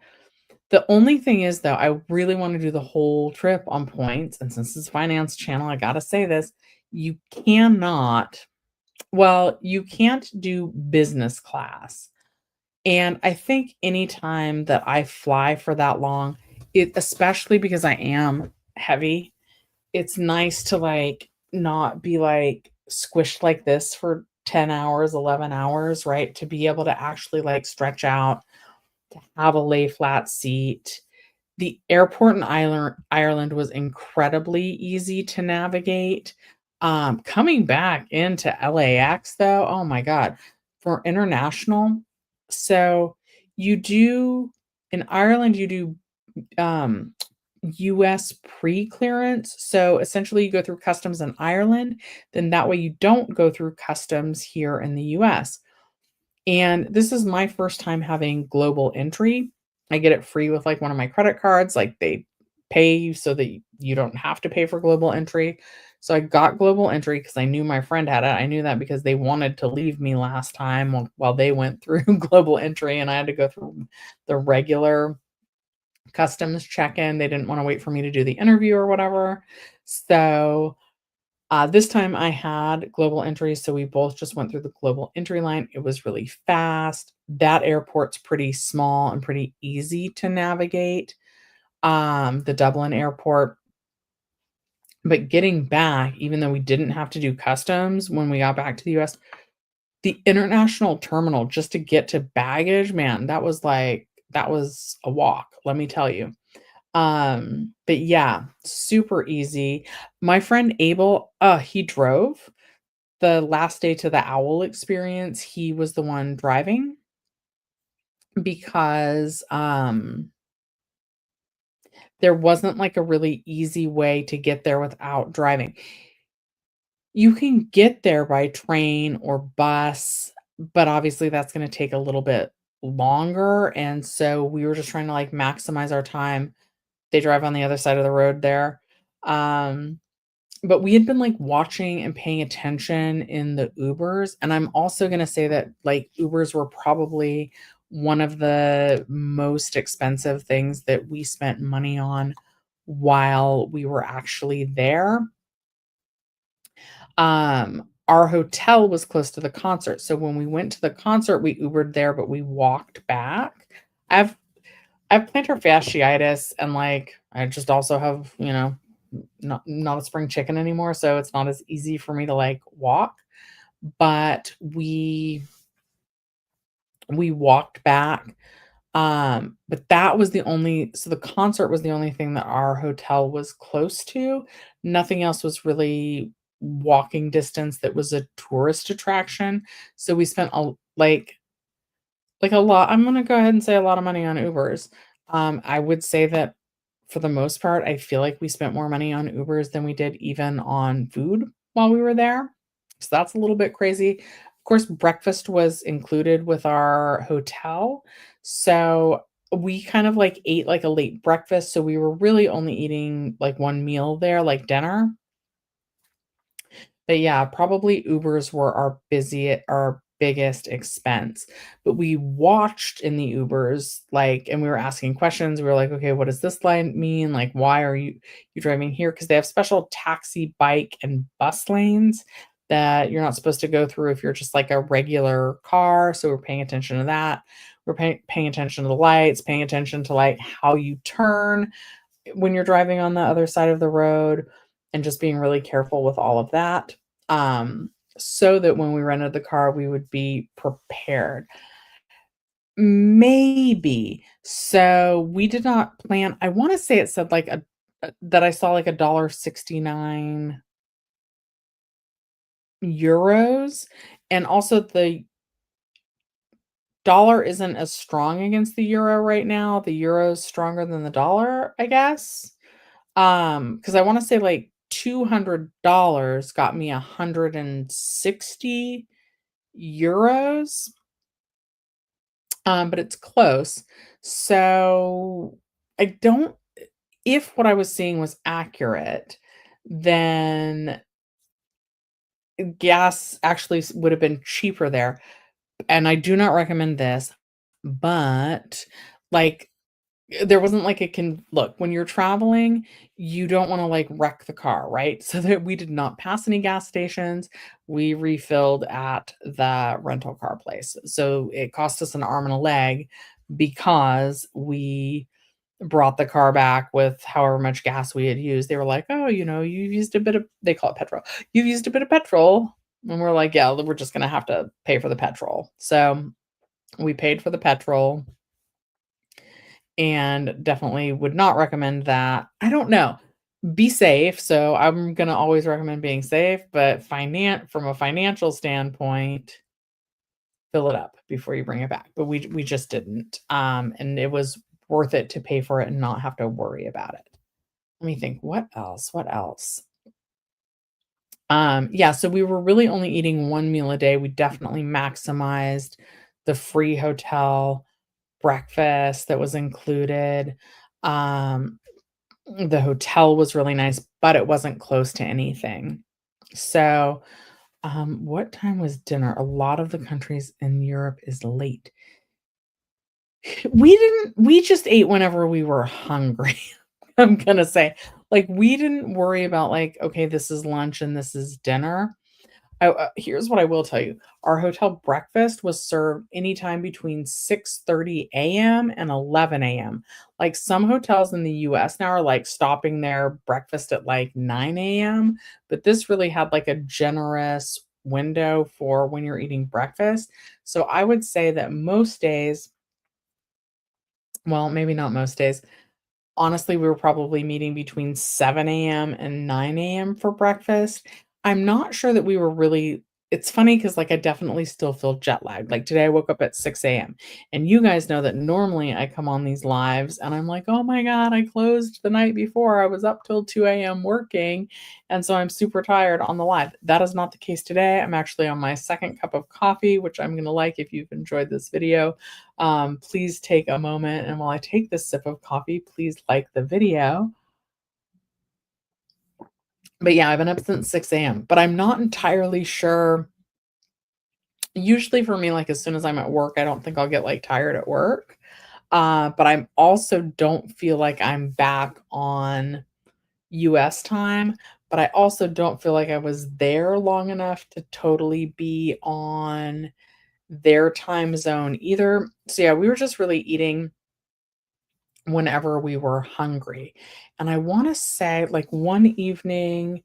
The only thing is, though, I really wanna do the whole trip on points, and since it's finance channel, I gotta say this, you cannot you can't do business class, and I think anytime that I fly for that long, especially because I am heavy, it's nice to, like, not be, like, squished like this for 10 hours, 11 hours, right? To be able to actually, like, stretch out, to have a lay flat seat. The airport in Ireland was incredibly easy to navigate. Coming back into LAX though, oh my god, for international, so you do in Ireland, you do, um, US pre-clearance, so essentially you go through customs in Ireland, then that way you don't go through customs here in the US. And this is my first time having global entry. I get it free with, like, one of my credit cards, like, they pay you so that you don't have to pay for global entry. So I got Global Entry because I knew my friend had it. I knew that because they wanted to leave me last time while they went through Global Entry, and I had to go through the regular customs check-in. They didn't wanna wait for me to do the interview or whatever. So, this time I had Global Entry, so we both just went through the Global Entry line. It was really fast. That airport's pretty small and pretty easy to navigate, the Dublin airport. But getting back, even though we didn't have to do customs when we got back to the US, the international terminal just to get to baggage, man, that was a walk, let me tell you. But yeah, super easy. My friend Abel, he drove. The last day to the Owl experience, he was the one driving because, there wasn't, like, a really easy way to get there without driving. You can get there by train or bus, but obviously that's gonna take a little bit longer, and so we were just trying to, like, maximize our time. They drive on the other side of the road there. Um, but we had been, like, watching and paying attention in the Ubers, and I'm also gonna say that, like, Ubers were probably one of the most expensive things that we spent money on while we were actually there. Our hotel was close to the concert, so when we went to the concert, we Ubered there, but we walked back. I've I have plantar fasciitis and, like, I just also have, not a spring chicken anymore, so it's not as easy for me to, like, walk, but we walked back, but that was the only so the concert was the only thing that our hotel was close to. Nothing else was really walking distance that was a tourist attraction, so we spent a lot I'm gonna go ahead and say a lot of money on Ubers. I would say that for the most part, I feel like we spent more money on Ubers than we did even on food while we were there. So that's a little bit crazy. Of course, breakfast was included with our hotel. So we kind of like ate like a late breakfast. So we were really only eating like one meal there, like dinner. But yeah, probably Ubers were our biggest expense. But we watched in the Ubers, like, and we were asking questions. We were like, okay, what does this line mean? Like, why are you driving here? Because they have special taxi, bike, and bus lanes that you're not supposed to go through if you're just like a regular car. So we're paying attention to that. We're paying attention to the lights, paying attention to like how you turn when you're driving on the other side of the road and just being really careful with all of that, so that when we rented the car, we would be prepared. Maybe. So, we did not plan I wanna say it said, like, a that I saw, like, a dollar 69 euros, and also the dollar isn't as strong against the euro right now. The euro is stronger than the dollar, I guess. Because I wanna say, like, $200 got me 160 euros, but it's close. So, I don't if what I was seeing was accurate, then gas actually would have been cheaper there, and I do not recommend this, but, like, there wasn't like a can look, when you're traveling, you don't wanna, like, wreck the car, right? So that we did not pass any gas stations. We refilled at the rental car place. So it cost us an arm and a leg because we brought the car back with however much gas we had used. They were like, "Oh, you used a bit of" they call it petrol. "You used a bit of petrol." And we're like, "Yeah, we're just gonna have to pay for the petrol." So we paid for the petrol and definitely would not recommend that. I don't know. Be safe, so I'm gonna always recommend being safe, but from a financial standpoint, fill it up before you bring it back, but we just didn't, and it was worth it to pay for it and not have to worry about it. Let me think, what else? Yeah, so we were really only eating 1 meal a day. We definitely maximized the free hotel breakfast that was included. Um The hotel was really nice, but it wasn't close to anything. So, what time was dinner? A lot of the countries in Europe is late. We just ate whenever we were hungry, I'm gonna say. Like, we didn't worry about, like, "Okay, this is lunch and this is dinner." Here's what I will tell you. Our hotel breakfast was served anytime between 6:30 AM and 11 AM. Like, some hotels in the US now are, like, stopping their breakfast at, like, 9 AM, but this really had, like, a generous window for when you're eating breakfast. So I would say that most days, well, maybe not most days, honestly, we were probably meeting between 7 AM and 9 AM for breakfast. I'm not sure that we were really, it's funny because, like, I definitely still feel jet lagged. Like, today I woke up at 6 AM, and you guys know that normally I come on these lives and I'm like, "Oh my god, I closed the night before. I was up till 2 AM working, and so I'm super tired on the live." That is not the case today. I'm actually on my second cup of coffee, which I'm gonna like if you've enjoyed this video. Please take a moment, and while I take this sip of coffee, please like the video. But yeah, I've been up since 6 AM, but I'm not entirely sure. Usually for me, like, as soon as I'm at work, I don't think I'll get, like, tired at work. But I'm also don't feel like I'm back on US time, but I also don't feel like I was there long enough to totally be on their time zone either. So yeah, we were just really eating whenever we were hungry. And I wanna say, like, one evening,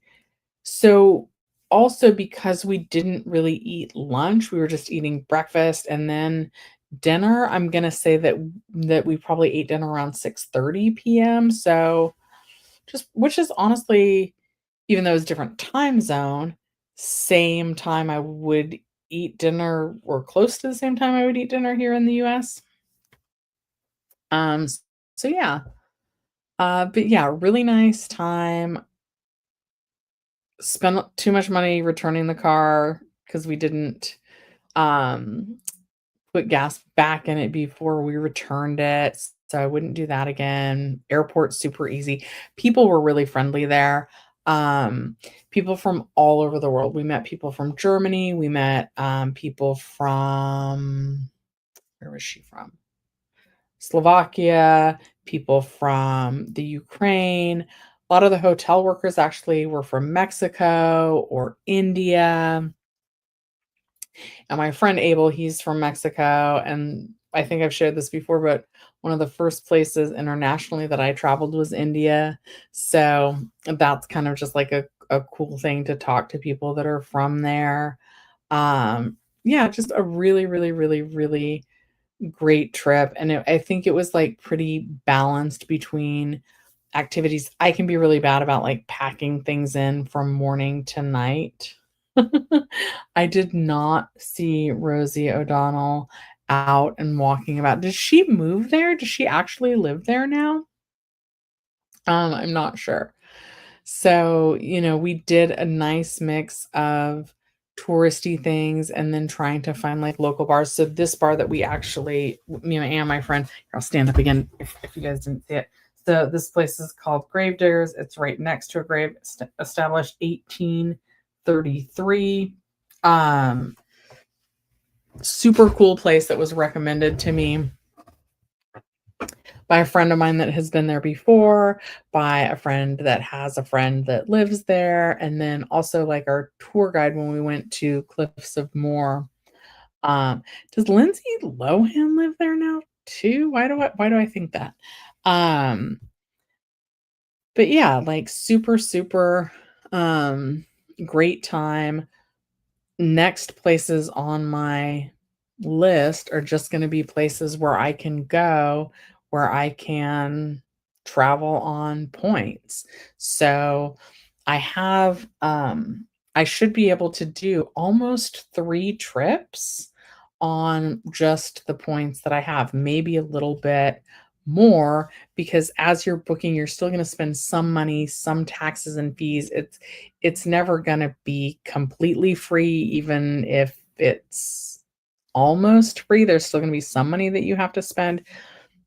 so also because we didn't really eat lunch, we were just eating breakfast and then dinner, I'm gonna say that we probably ate dinner around 6:30 PM, so just which is honestly, even though it's different time zone, same time I would eat dinner or close to the same time I would eat dinner here in the US. S so yeah. But yeah, really nice time. Spent too much money returning the car because we didn't, um, put gas back in it before we returned it, so I wouldn't do that again. Airport super easy. People were really friendly there. People from all over the world. We met people from Germany, we met, people from, where was she from? Slovakia, people from the Ukraine. A lot of the hotel workers actually were from Mexico or India. And my friend Abel, he's from Mexico. And I think I've shared this before, but one of the first places internationally that I traveled was India. So that's kind of just like a cool thing to talk to people that are from there. Yeah, just a really, really, really, really great trip, and I think it was, like, pretty balanced between activities. I can be really bad about, like, packing things in from morning to night. I did not see Rosie O'Donnell out and walking about. Does she move there? Does she actually live there now? I'm not sure. So, we did a nice mix of touristy things and then trying to find, like, local bars. So this bar that we actually, me and my friend, here, I'll stand up again if you guys didn't see it. So this place is called Gravediggers. It's right next to a grave, established 1833. Um, Super cool place that was recommended to me by a friend of mine that has been there before, by a friend that has a friend that lives there, and then also, like, our tour guide when we went to Cliffs of Moher. Does Lindsay Lohan live there now too? Why do I think that? Um, but yeah, like, super, super, um, great time. Next places on my list are just gonna be places where I can go, where I can travel on points. So, I have, I should be able to do almost 3 trips on just the points that I have, maybe a little bit more, because as you're booking, you're still gonna spend some money, some taxes and fees. It's never gonna be completely free, even if it's almost free, there's still gonna be some money that you have to spend.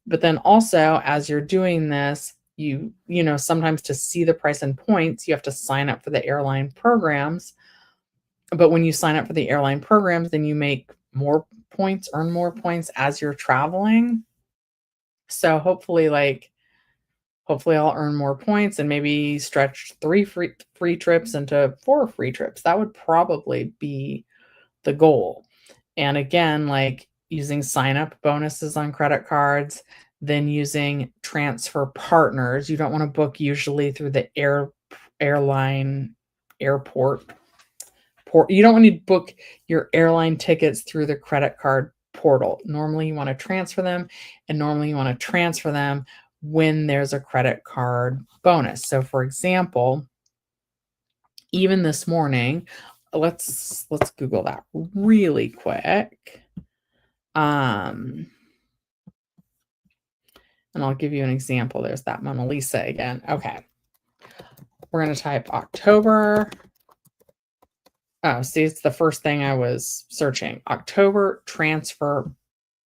But then also, as you're doing this, sometimes to see the price in points, you have to sign up for the airline programs. But when you sign up for the airline programs, then you make more points, earn more points as you're traveling. So hopefully I'll earn more points and maybe stretch 3 free trips into 4 free trips. That would probably be the goal. And again, like using sign up bonuses on credit cards, then using transfer partners. You don't want to book usually through the airline airport you don't want to book your airline tickets through the credit card portal. Normally you want to transfer them, and normally you want to transfer them when there's a credit card bonus. So for example, even this morning, let's Google that really quick. And I'll give you an example. There's that Mona Lisa again. Okay. We're going to type October. Oh, see, it's the first thing I was searching. October transfer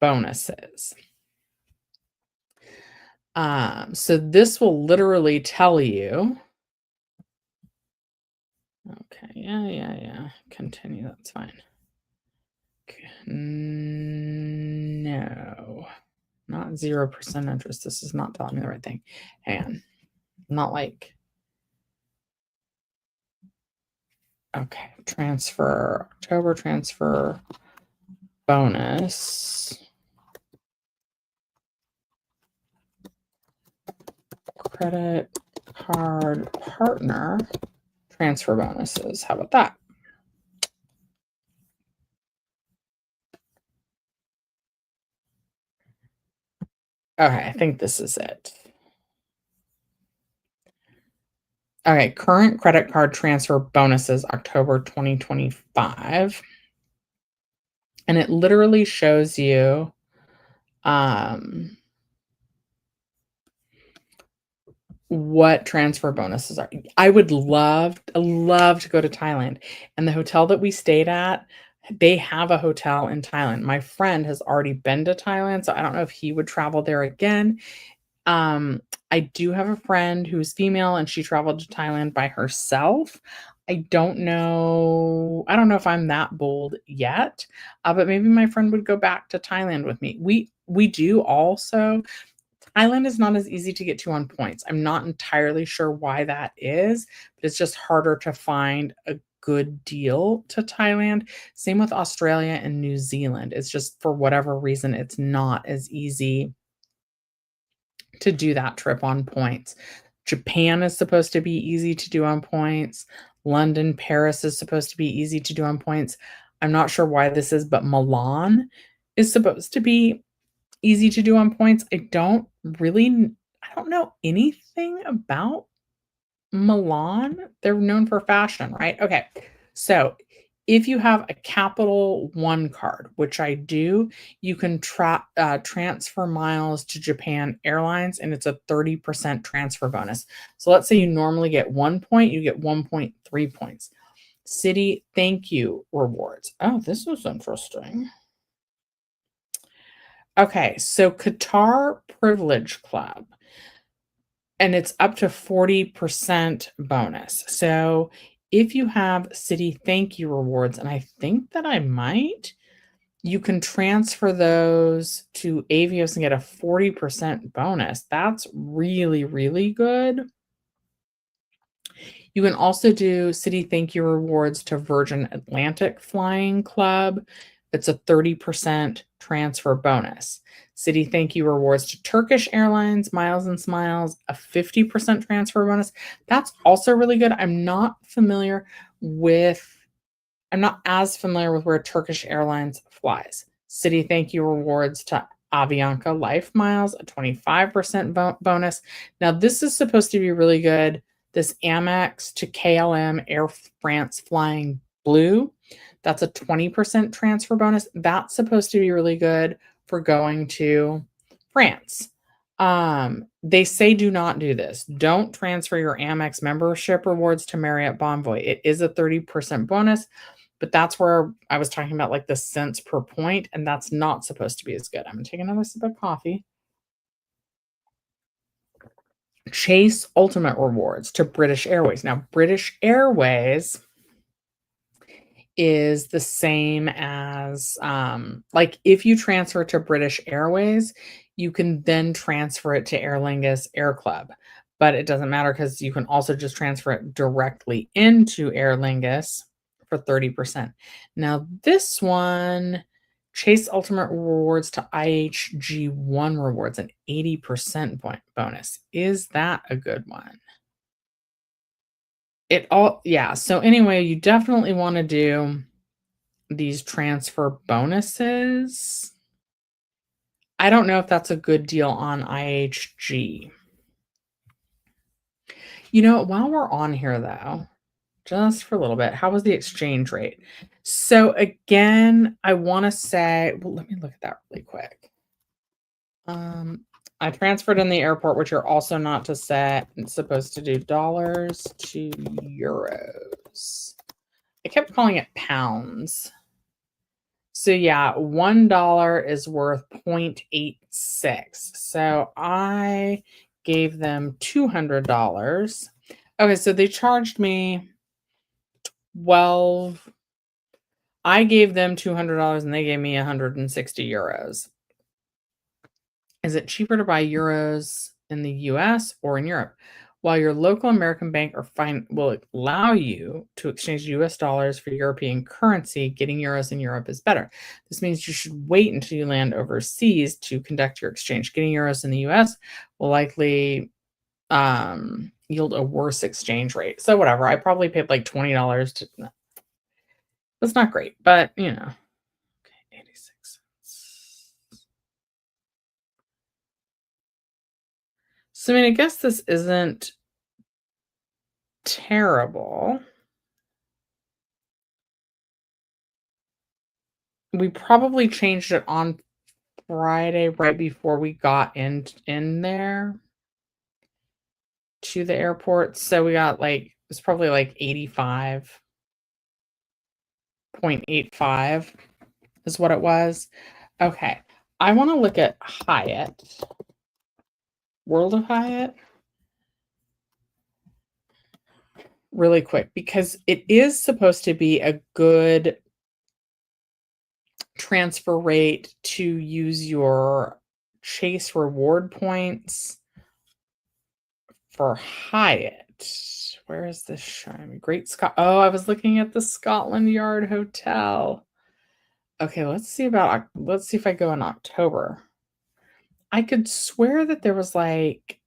bonuses. So this will literally tell you. Okay, yeah. Continue, that's fine. No, not 0% interest. This is not telling me the right thing. Hang on. Not like. Okay, transfer, October transfer bonus. Credit card partner transfer bonuses. How about that? Okay, I think this is it. Okay, current credit card transfer bonuses, October 2025. And it literally shows you what transfer bonuses are. I would love to go to Thailand. And the hotel that we stayed at, they have a hotel in Thailand. My friend has already been to Thailand, so I don't know if he would travel there again. I do have a friend who's female and she traveled to Thailand by herself. I don't know if I'm that bold yet, but maybe my friend would go back to Thailand with me. We do also. Thailand is not as easy to get to on points. I'm not entirely sure why that is, but it's just harder to find a good deal to Thailand. Same with Australia and New Zealand. It's just for whatever reason, it's not as easy to do that trip on points. Japan is supposed to be easy to do on points. London, Paris is supposed to be easy to do on points. I'm not sure why this is, but Milan is supposed to be easy to do on points. I don't know anything about Milan. They're known for fashion, right? Okay. So if you have a Capital One card, which I do, you can transfer miles to Japan Airlines, and it's a 30% transfer bonus. So let's say you normally get 1 point, you get 1.3 points. Citi thank you rewards. Oh, this was interesting. Okay, so Qatar Privilege Club, and it's up to 40% bonus. So if you have Citi thank you rewards, and I think that I might, you can transfer those to Avios and get a 40% bonus. That's really, really good. You can also do Citi thank you rewards to Virgin Atlantic Flying Club. It's a 30% transfer bonus. Citi thank you rewards to Turkish Airlines, Miles and Smiles, a 50% transfer bonus. That's also really good. I'm not as familiar with where Turkish Airlines flies. Citi thank you rewards to Avianca Life Miles, a 25% bonus. Now, this is supposed to be really good. This Amex to KLM Air France Flying Blue, that's a 20% transfer bonus. That's supposed to be really good for going to France. They say do not do this. Don't transfer your Amex membership rewards to Marriott Bonvoy. It is a 30% bonus, but that's where I was talking about like the cents per point, and that's not supposed to be as good. I'm gonna take another sip of coffee. Chase Ultimate Rewards to British Airways. Now, British Airways is the same as, like, if you transfer to British Airways, you can then transfer it to Aer Lingus Air Club, but it doesn't matter because you can also just transfer it directly into Aer Lingus for 30%. Now, this one, Chase Ultimate Rewards to IHG1 Rewards, an 80% bonus. Is that a good one? Yeah, so anyway, you definitely wanna do these transfer bonuses. I don't know if that's a good deal on IHG. You know, while we're on here though, just for a little bit, how was the exchange rate? So again, I wanna say, well, let me look at that really quick. I transferred in the airport, which you're also not to set. It's supposed to do dollars to euros. I kept calling it pounds. So yeah, $1 is worth 0.86. So I gave them $200. Okay, so they charged me 12. I gave them $200 and they gave me 160 euros. Is it cheaper to buy euros in the US or in Europe? While your local American bank or fine will allow you to exchange US dollars for European currency, getting euros in Europe is better. This means you should wait until you land overseas to conduct your exchange. Getting euros in the US will likely yield a worse exchange rate. So whatever, I probably paid like $20 to. That's not great, but you know. Okay, 86 cents. So I mean, I guess this isn't terrible. We probably changed it on Friday right before we got in there to the airport, so we got, like, it's probably, like, 85.85 is what it was. Okay, I wanna look at Hyatt. World of Hyatt really quick because it is supposed to be a good transfer rate to use your Chase reward points for Hyatt. Where is this showing? Great Scott. Oh, I was looking at the Scotland Yard Hotel. Okay, let's see if I go in October. I could swear that there was like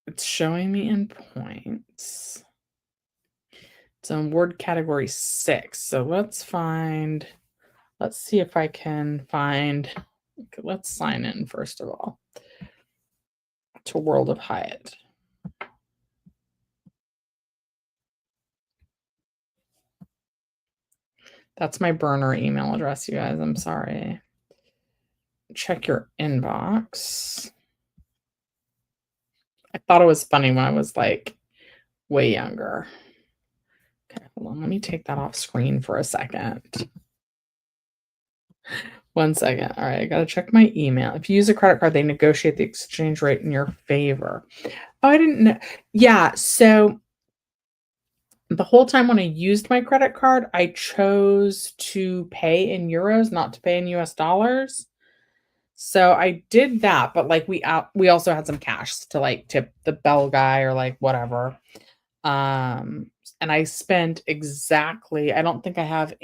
it's showing me in points. It's in word category 6. So let's see if I can find. Okay, let's sign in first of all to World of Hyatt. That's my burner email address, you guys. I'm sorry. Check your inbox. I thought it was funny when I was like way younger. Okay, hold on. Let me take that off screen for a second. 1 second. All right, I got to check my email. If you use a credit card, they negotiate the exchange rate in your favor. Oh, I didn't know. Yeah, so the whole time when I used my credit card, I chose to pay in euros, not to pay in US dollars. So I did that, but like we also had some cash to like tip the bell guy or like whatever. And I spent exactly, I don't think I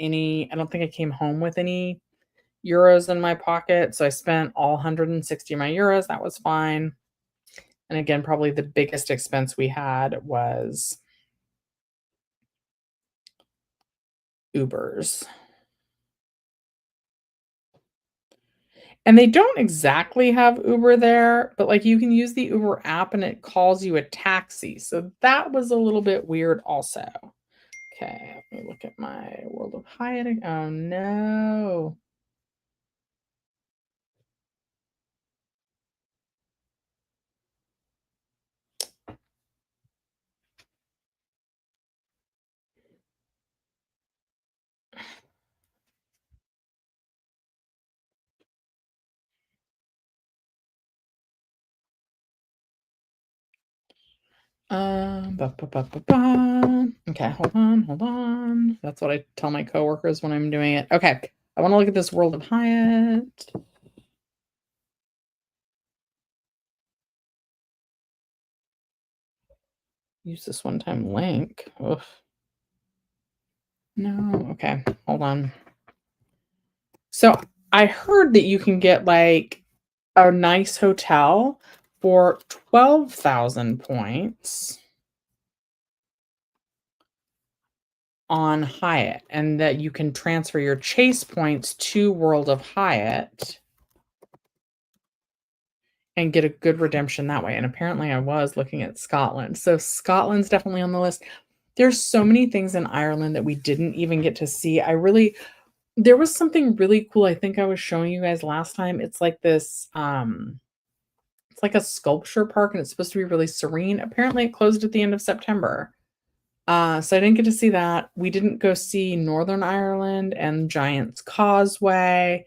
came home with any euros in my pocket. So I spent all 160 of my euros. That was fine. And again, probably the biggest expense we had was Ubers. And they don't exactly have Uber there, but like you can use the Uber app and it calls you a taxi. So that was a little bit weird also. Okay, let me look at my World of Hyatt. Oh no. Okay, hold on. That's what I tell my coworkers when I'm doing it. Okay, I want to look at this World of Hyatt. Use this one-time link. Ugh. No, okay, hold on. So I heard that you can get like a nice hotel for 12,000 points on Hyatt, and that you can transfer your Chase points to World of Hyatt and get a good redemption that way. And apparently I was looking at Scotland. So Scotland's definitely on the list. There's so many things in Ireland that we didn't even get to see. There was something really cool I think I was showing you guys last time. It's like this it's like a sculpture park and it's supposed to be really serene. Apparently it closed at the end of September. So I didn't get to see that. We didn't go see Northern Ireland and Giant's Causeway.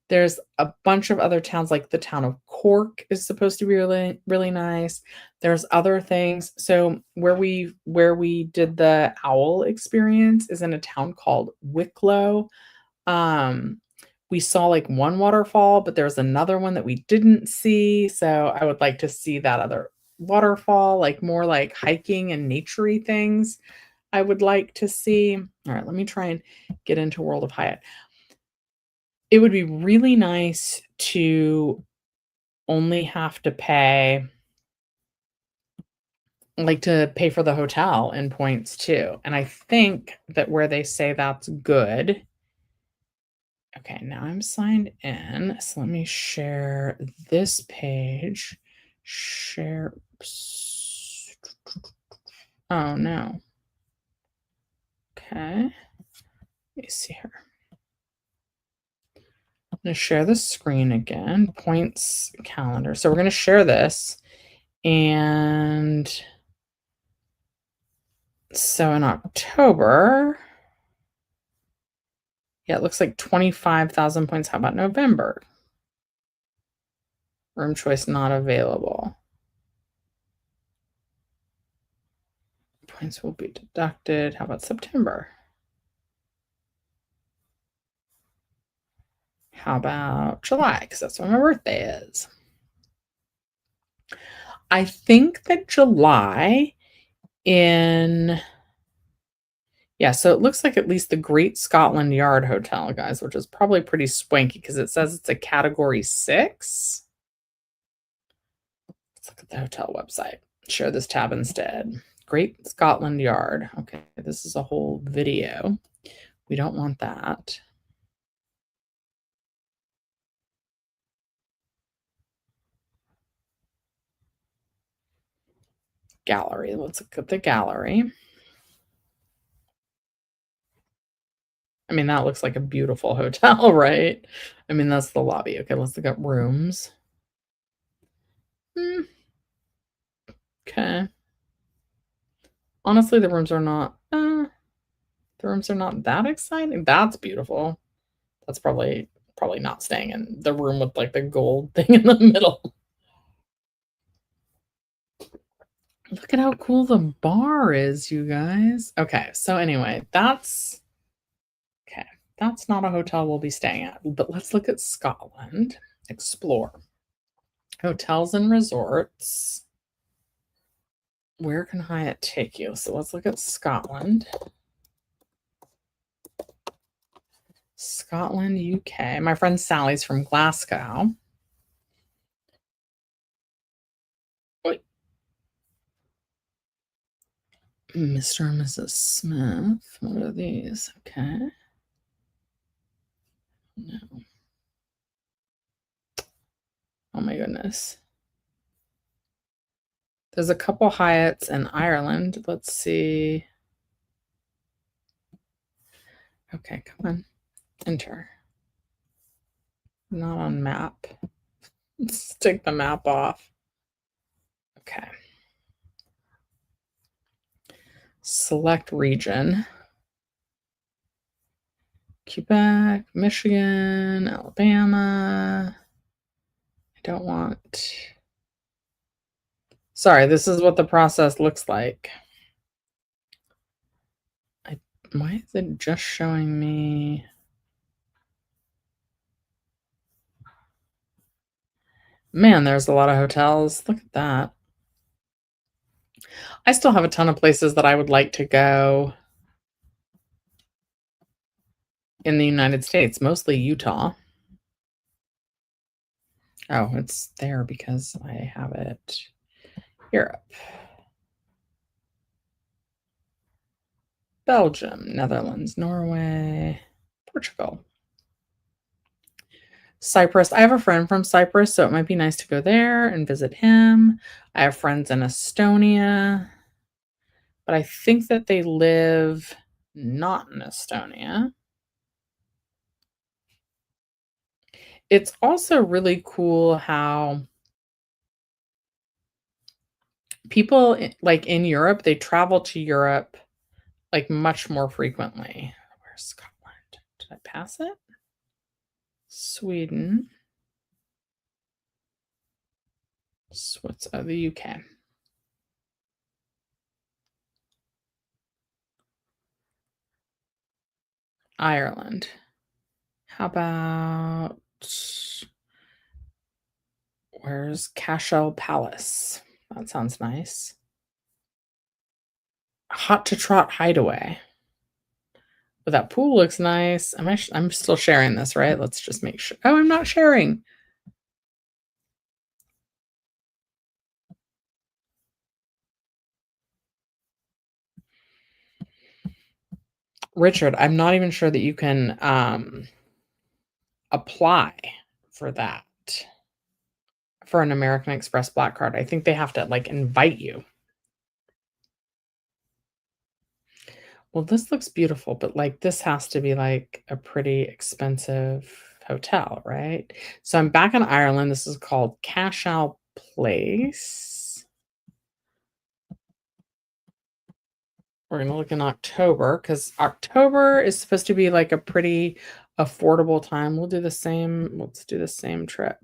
There's a bunch of other towns, like the town of Cork is supposed to be really, really nice. There's other things. So where we did the owl experience is in a town called Wicklow. Um, we saw like one waterfall, but there's another one that we didn't see. So I would like to see that other waterfall, like more like hiking and naturey things. I would like to see. All right, let me try and get into World of Hyatt. It would be really nice to only have to pay to pay for the hotel in points too. And I think that where they say that's good. Okay, now I'm signed in. So let me share this page. Share. Oh no. Okay. Let me see here. I'm going to share the screen again. Points calendar. So we're going to share this. And so in October, yeah, it looks like 25,000 points. How about November? Room choice not available. Points will be deducted. How about September? How about July? Because that's when my birthday is. I think that July so it looks like at least the Great Scotland Yard Hotel, guys, which is probably pretty swanky because it says it's a category 6. Let's look at the hotel website. Share this tab instead. Great Scotland Yard. Okay, this is a whole video. We don't want that. Gallery. Let's look at the gallery. I mean, that looks like a beautiful hotel, right? I mean, that's the lobby. Okay, let's look at rooms. Okay. Honestly, the rooms are not that exciting. That's beautiful. That's probably not staying in the room with like the gold thing in the middle. Look at how cool the bar is, you guys. Okay, so anyway, that's not a hotel we'll be staying at. But let's look at Scotland. Explore. Hotels and resorts. Where can Hyatt take you? So let's look at Scotland. Scotland, UK. My friend Sally's from Glasgow. Wait. Mr. and Mrs. Smith. What are these? Okay. No. Oh my goodness. There's a couple Hyatts in Ireland. Let's see. Okay, come on. Enter. Not on map. Let's take the map off. Okay. Select region. Quebec, Michigan, Alabama. I don't want Sorry, this is what the process looks like. Why is it just showing me? Man, there's a lot of hotels. Look at that. I still have a ton of places that I would like to go in the United States, mostly Utah. Oh, it's there because I have it. Europe, Belgium, Netherlands, Norway, Portugal, Cyprus. I have a friend from Cyprus, so it might be nice to go there and visit him. I have friends in Estonia, but I think that they live not in Estonia. It's also really cool how people like in Europe, they travel to Europe like much more frequently. Where's Scotland? Did I pass it? Sweden. The UK. Ireland. How about where's Cashel Palace? That sounds nice. Hot to Trot Hideaway. But that pool looks nice. I'm still sharing this, right? Let's just make sure. Oh, I'm not sharing. Richard, I'm not even sure that you can apply for that for an American Express Black Card. I think they have to like invite you. Well, this looks beautiful, but like this has to be like a pretty expensive hotel, right? So I'm back in Ireland. This is called Cashel Place. We're going to look in October because October is supposed to be like a pretty affordable time. We'll do the same. Let's do the same trip.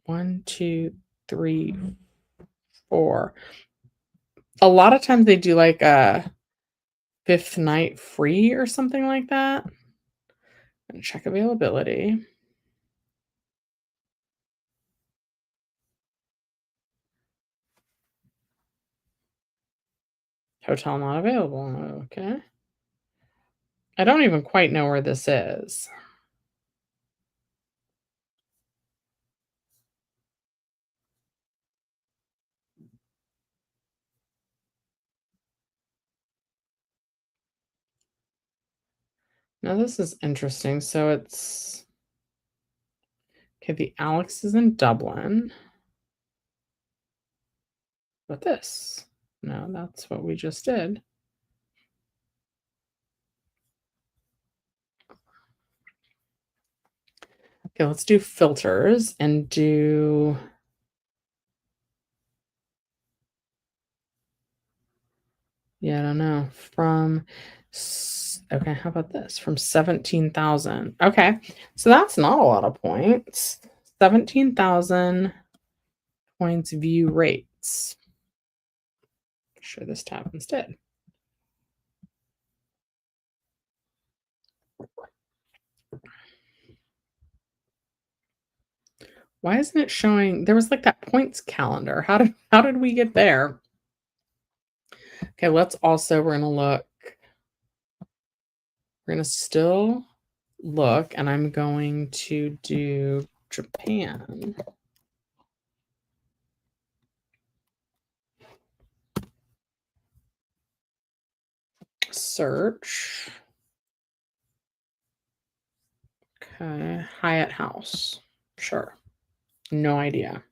1, 2, 3, 4. A lot of times they do like a 5th night free or something like that. And check availability. Hotel not available. Okay. I don't even quite know where this is. Now this is interesting. So it's okay. The Alex is in Dublin. But this? No, that's what we just did. Okay, let's do filters and do yeah, I don't know. Okay, how about this? From 17,000. Okay. So that's not a lot of points. 17,000 points view rates. Share this tab instead. Why isn't it showing? There was like that points calendar. How did we get there? Okay, we're gonna look. We're gonna still look, and I'm going to do Japan. Search. Okay, Hyatt House. Sure. No idea.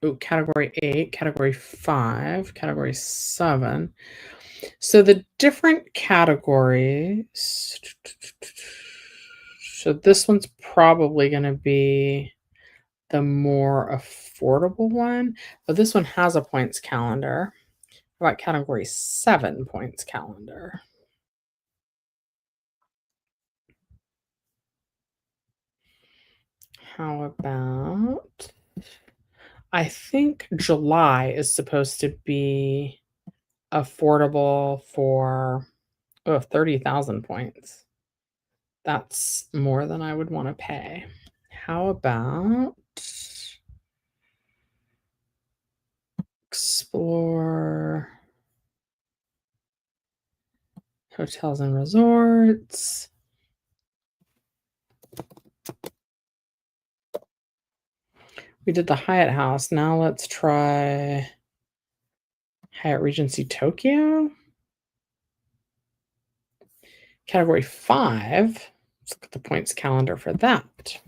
Ooh, category 8, category 5, category 7. So the different categories. So this one's probably going to be the more affordable one. But this one has a points calendar. How about category 7 points calendar? How about I think July is supposed to be affordable for 30,000 points. That's more than I would want to pay. How about explore hotels and resorts? We did the Hyatt House. Now let's try Hyatt Regency Tokyo. Category 5. Let's look at the points calendar for that.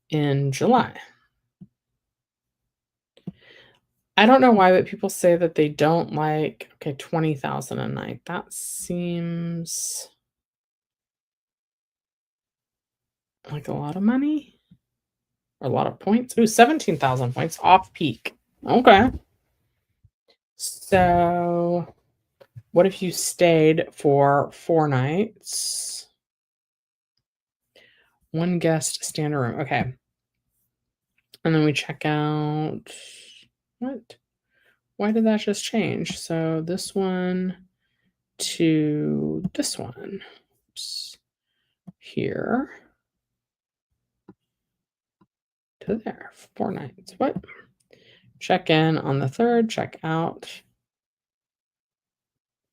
In July. I don't know why, but people say that they don't like, 20,000 a night. That seems like a lot of money or a lot of points. Ooh, 17,000 points off peak. Okay. So what if you stayed for 4 nights? 1 guest standard room. Okay. And then we check out what? Why did that just change? So this one to this one. Oops. Here to there. 4 nights. What? Check in on the 3rd, check out.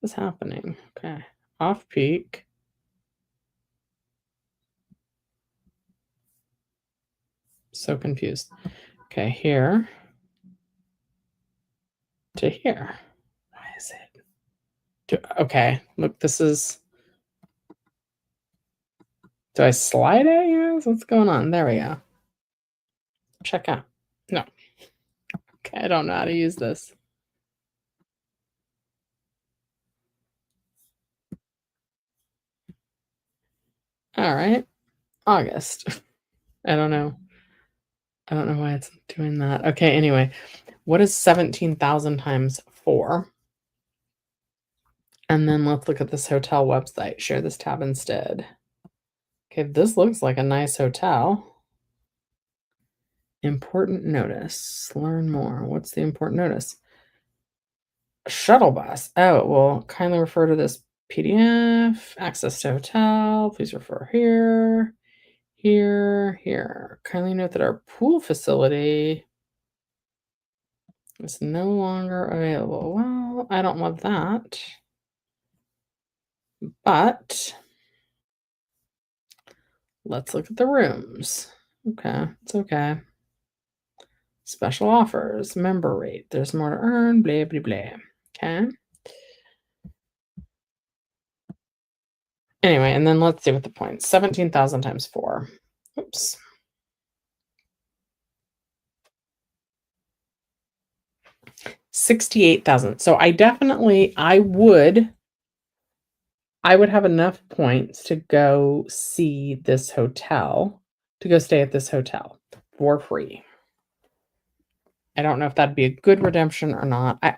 What's happening? Okay. Off peak. So confused. Okay, here to here. Why is it? Okay, look, this is. Do I slide it? Yes. What's going on? There we go. Check out. No. Okay, I don't know how to use this. All right. August. I don't know. I don't know why it's doing that. Okay, anyway. What is 17,000 times 4? And then let's look at this hotel website. Share this tab instead. Okay, this looks like a nice hotel. Important notice. Learn more. What's the important notice? Shuttle bus. Oh, well, kindly refer to this PDF. Access to hotel. Please refer here. Here. Kindly note that our pool facility is no longer available. Well, I don't want that. But let's look at the rooms. Okay, it's okay. Special offers, member rate. There's more to earn, blah, blah, blah. Okay. Anyway, and then let's see what the points. 17,000 times 4. Oops. $68,000. So I would have enough points to go see this hotel, to go stay at this hotel for free. I don't know if that'd be a good redemption or not. I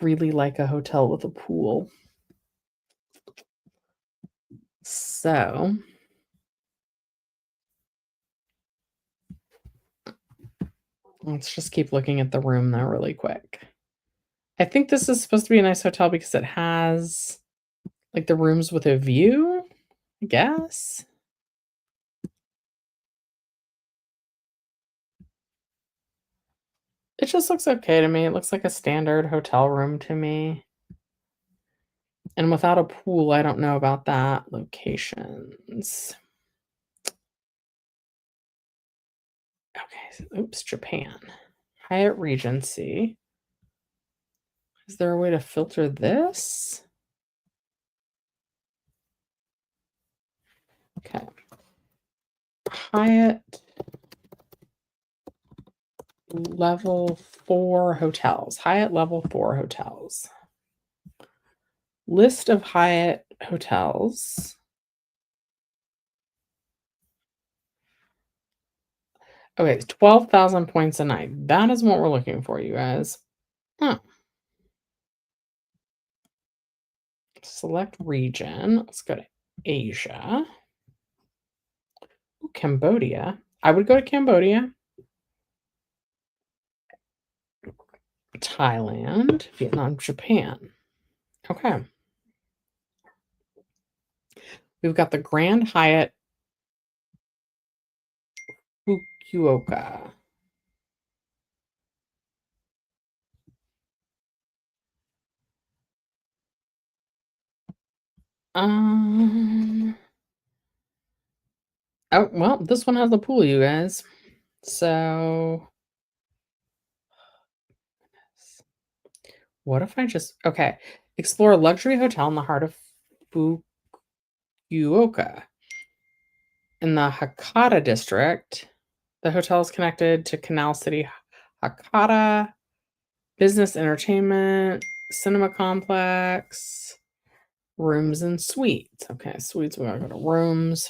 really like a hotel with a pool. So let's just keep looking at the room though really quick. I think this is supposed to be a nice hotel because it has like the rooms with a view, I guess. It just looks okay to me. It looks like a standard hotel room to me. And without a pool, I don't know about that. Locations. Okay, oops, Japan. Hyatt Regency. Is there a way to filter this? Okay. Hyatt level 4 hotels. Hyatt level 4 hotels. List of Hyatt hotels. Okay, 12,000 points a night. That is what we're looking for, you guys. Huh. Select region. Let's go to Asia. Ooh, Cambodia. I would go to Cambodia, Thailand, Vietnam, Japan. Okay. We've got the Grand Hyatt Fukuoka. Oh, well, this one has a pool, you guys. So, what if I just okay, explore a luxury hotel in the heart of Fukuoka in the Hakata district. The hotel is connected to Canal City Hakata, business entertainment, cinema complex, rooms and suites. Okay, suites, we're gonna go to rooms.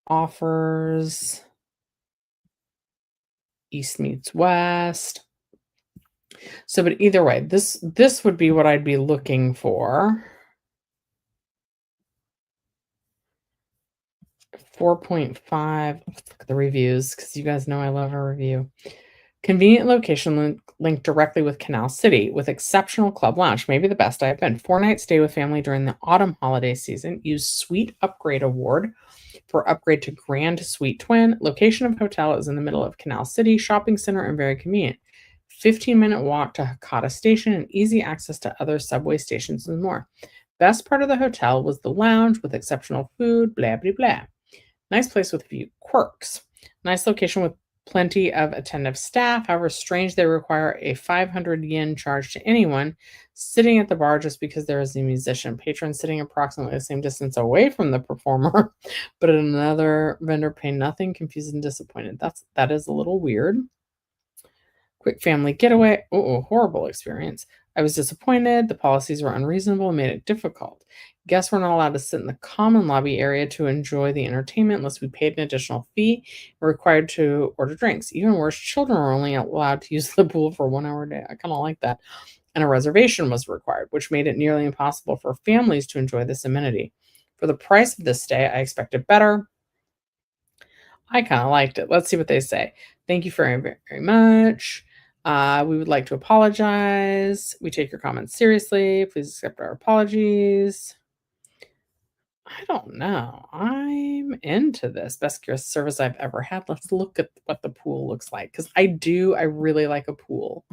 Offers. East meets west. So, but either way, this would be what I'd be looking for. 4.5. Let's look at the reviews because you guys know I love a review. Convenient location linked directly with Canal City with exceptional club lounge. Maybe the best I've been. 4-night stay with family during the autumn holiday season. Use Suite Upgrade Award for upgrade to Grand Suite Twin. Location of hotel is in the middle of Canal City shopping center and very convenient. 15-minute walk to Hakata Station and easy access to other subway stations and more. Best part of the hotel was the lounge with exceptional food, blah, blah, blah. Nice place with a few quirks. Nice location with plenty of attentive staff. However, strange they require a 500 yen charge to anyone sitting at the bar just because there is a musician. Patron sitting approximately the same distance away from the performer, but at another vendor pay nothing, confused and disappointed. That is a little weird. Quick family getaway. Oh, horrible experience. I was disappointed. The policies were unreasonable and made it difficult. Guests were not allowed to sit in the common lobby area to enjoy the entertainment unless we paid an additional fee and were required to order drinks. Even worse, children were only allowed to use the pool for 1 hour a day. I kind of like that. And a reservation was required, which made it nearly impossible for families to enjoy this amenity. For the price of this stay, I expected better. I kind of liked it. Let's see what they say. Thank you very, very much. We would like to apologize. We take your comments seriously. Please accept our apologies. I don't know. I'm into this. Best guest service I've ever had. Let's look at what the pool looks like. Because I really like a pool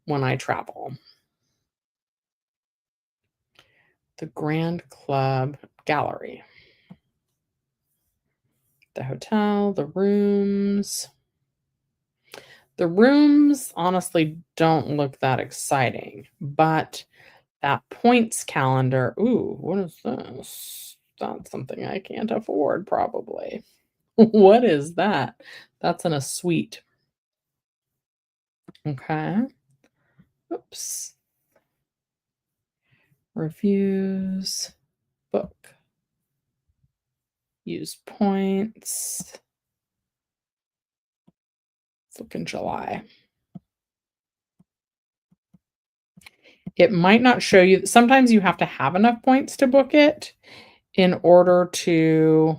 when I travel. The Grand Club Gallery. The hotel, the rooms. The rooms honestly don't look that exciting, but that points calendar, ooh, what is this? That's something I can't afford probably. What is that? That's in a suite. Okay. Oops. Reviews, book. Use points. Let's look in July. It might not show you. Sometimes you have to have enough points to book it in order to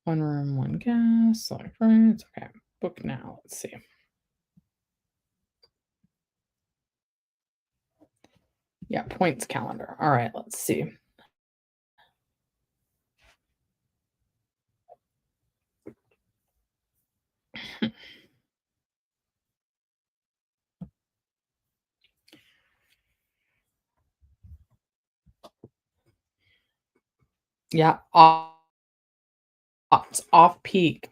1 room, 1 guest, select rights. Okay, book now. Let's see. Yeah, points calendar. All right, let's see. Yeah, off peak,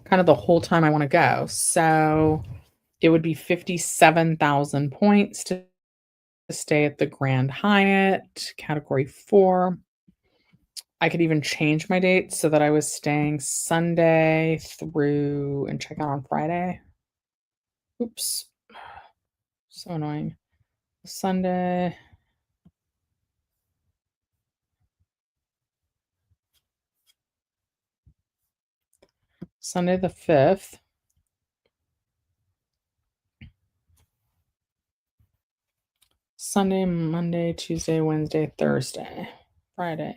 kind of the whole time I want to go. So it would be 57,000 points to stay at the Grand Hyatt, category 4. I could even change my date so that I was staying Sunday through and check out on Friday. Oops. So annoying. Sunday. Sunday the 5th. Sunday, Monday, Tuesday, Wednesday, Thursday, Friday.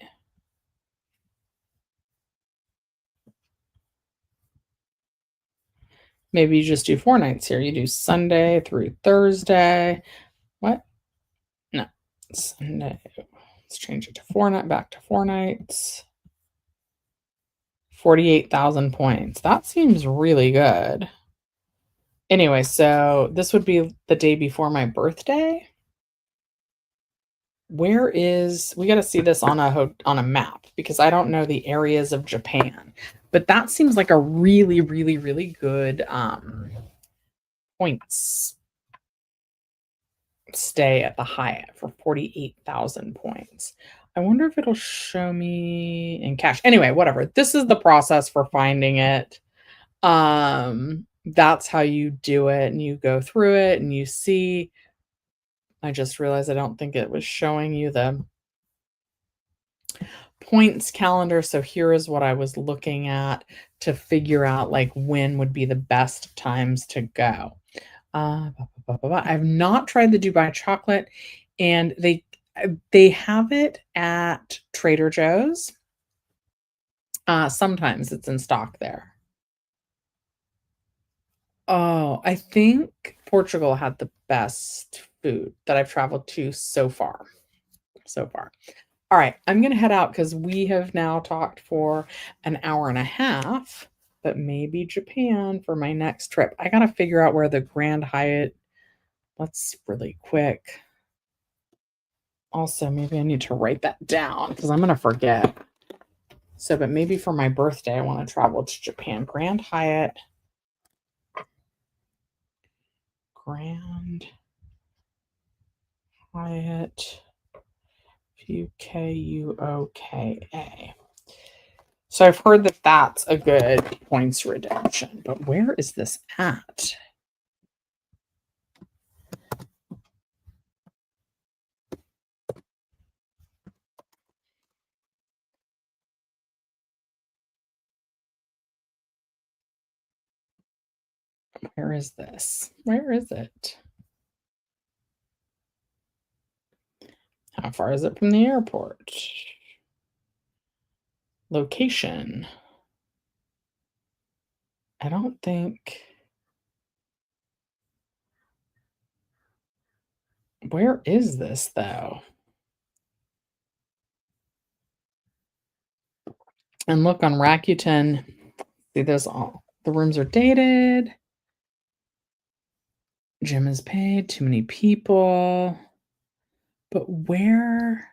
Maybe you just do 4 nights here. You do Sunday through Thursday. What? No. Sunday. Let's change it to 4 nights, back to 4 nights. 48,000 points. That seems really good. Anyway, so this would be the day before my birthday. Where is, we got to see this on a map because I don't know the areas of Japan. But that seems like a really, really, really good points stay at the Hyatt for 48,000 points. I wonder if it'll show me in cash. Anyway, whatever. This is the process for finding it. That's how you do it, and you go through it and you see. I just realized I don't think it was showing you the points calendar. So here is what I was looking at to figure out like when would be the best times to go. I've not tried the Dubai chocolate, and they have it at Trader Joe's. Sometimes it's in stock there. Oh, I think Portugal had the best food that I've traveled to so far. So far. All right, I'm going to head out because we have now talked for an hour and a half, but maybe Japan for my next trip. I got to figure out where the Grand Hyatt, let's really quick. Also, maybe I need to write that down because I'm going to forget. So, but maybe for my birthday, I want to travel to Japan. Grand Hyatt. Grand Hyatt. Pukoka. So I've heard that that's a good points redemption, but where is this at? Where is this? Where is it? How far is it from the airport? Location. I don't think. Where is this though? And look on Rakuten. See, there's all the rooms are dated. Gym is paid. Too many people. But where?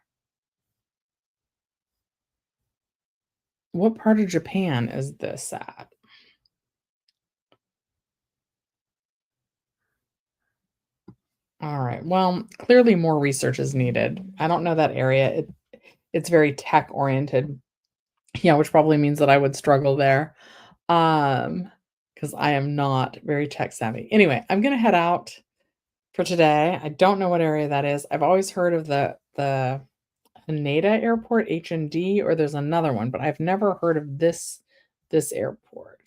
What part of Japan is this at? All right. Well, clearly more research is needed. I don't know that area. It's very tech oriented. Yeah, which probably means that I would struggle there. Because I am not very tech savvy. Anyway, I'm gonna head out for today. I don't know what area that is. I've always heard of the Haneda Airport, HND, or there's another one, but I've never heard of this airport.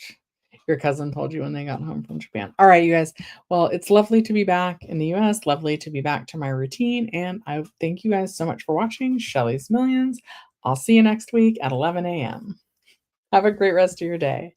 Your cousin told you when they got home from Japan. All right, you guys. Well, it's lovely to be back in the US, lovely to be back to my routine, and I thank you guys so much for watching Shelly's Millions. I'll see you next week at 11 a.m. Have a great rest of your day.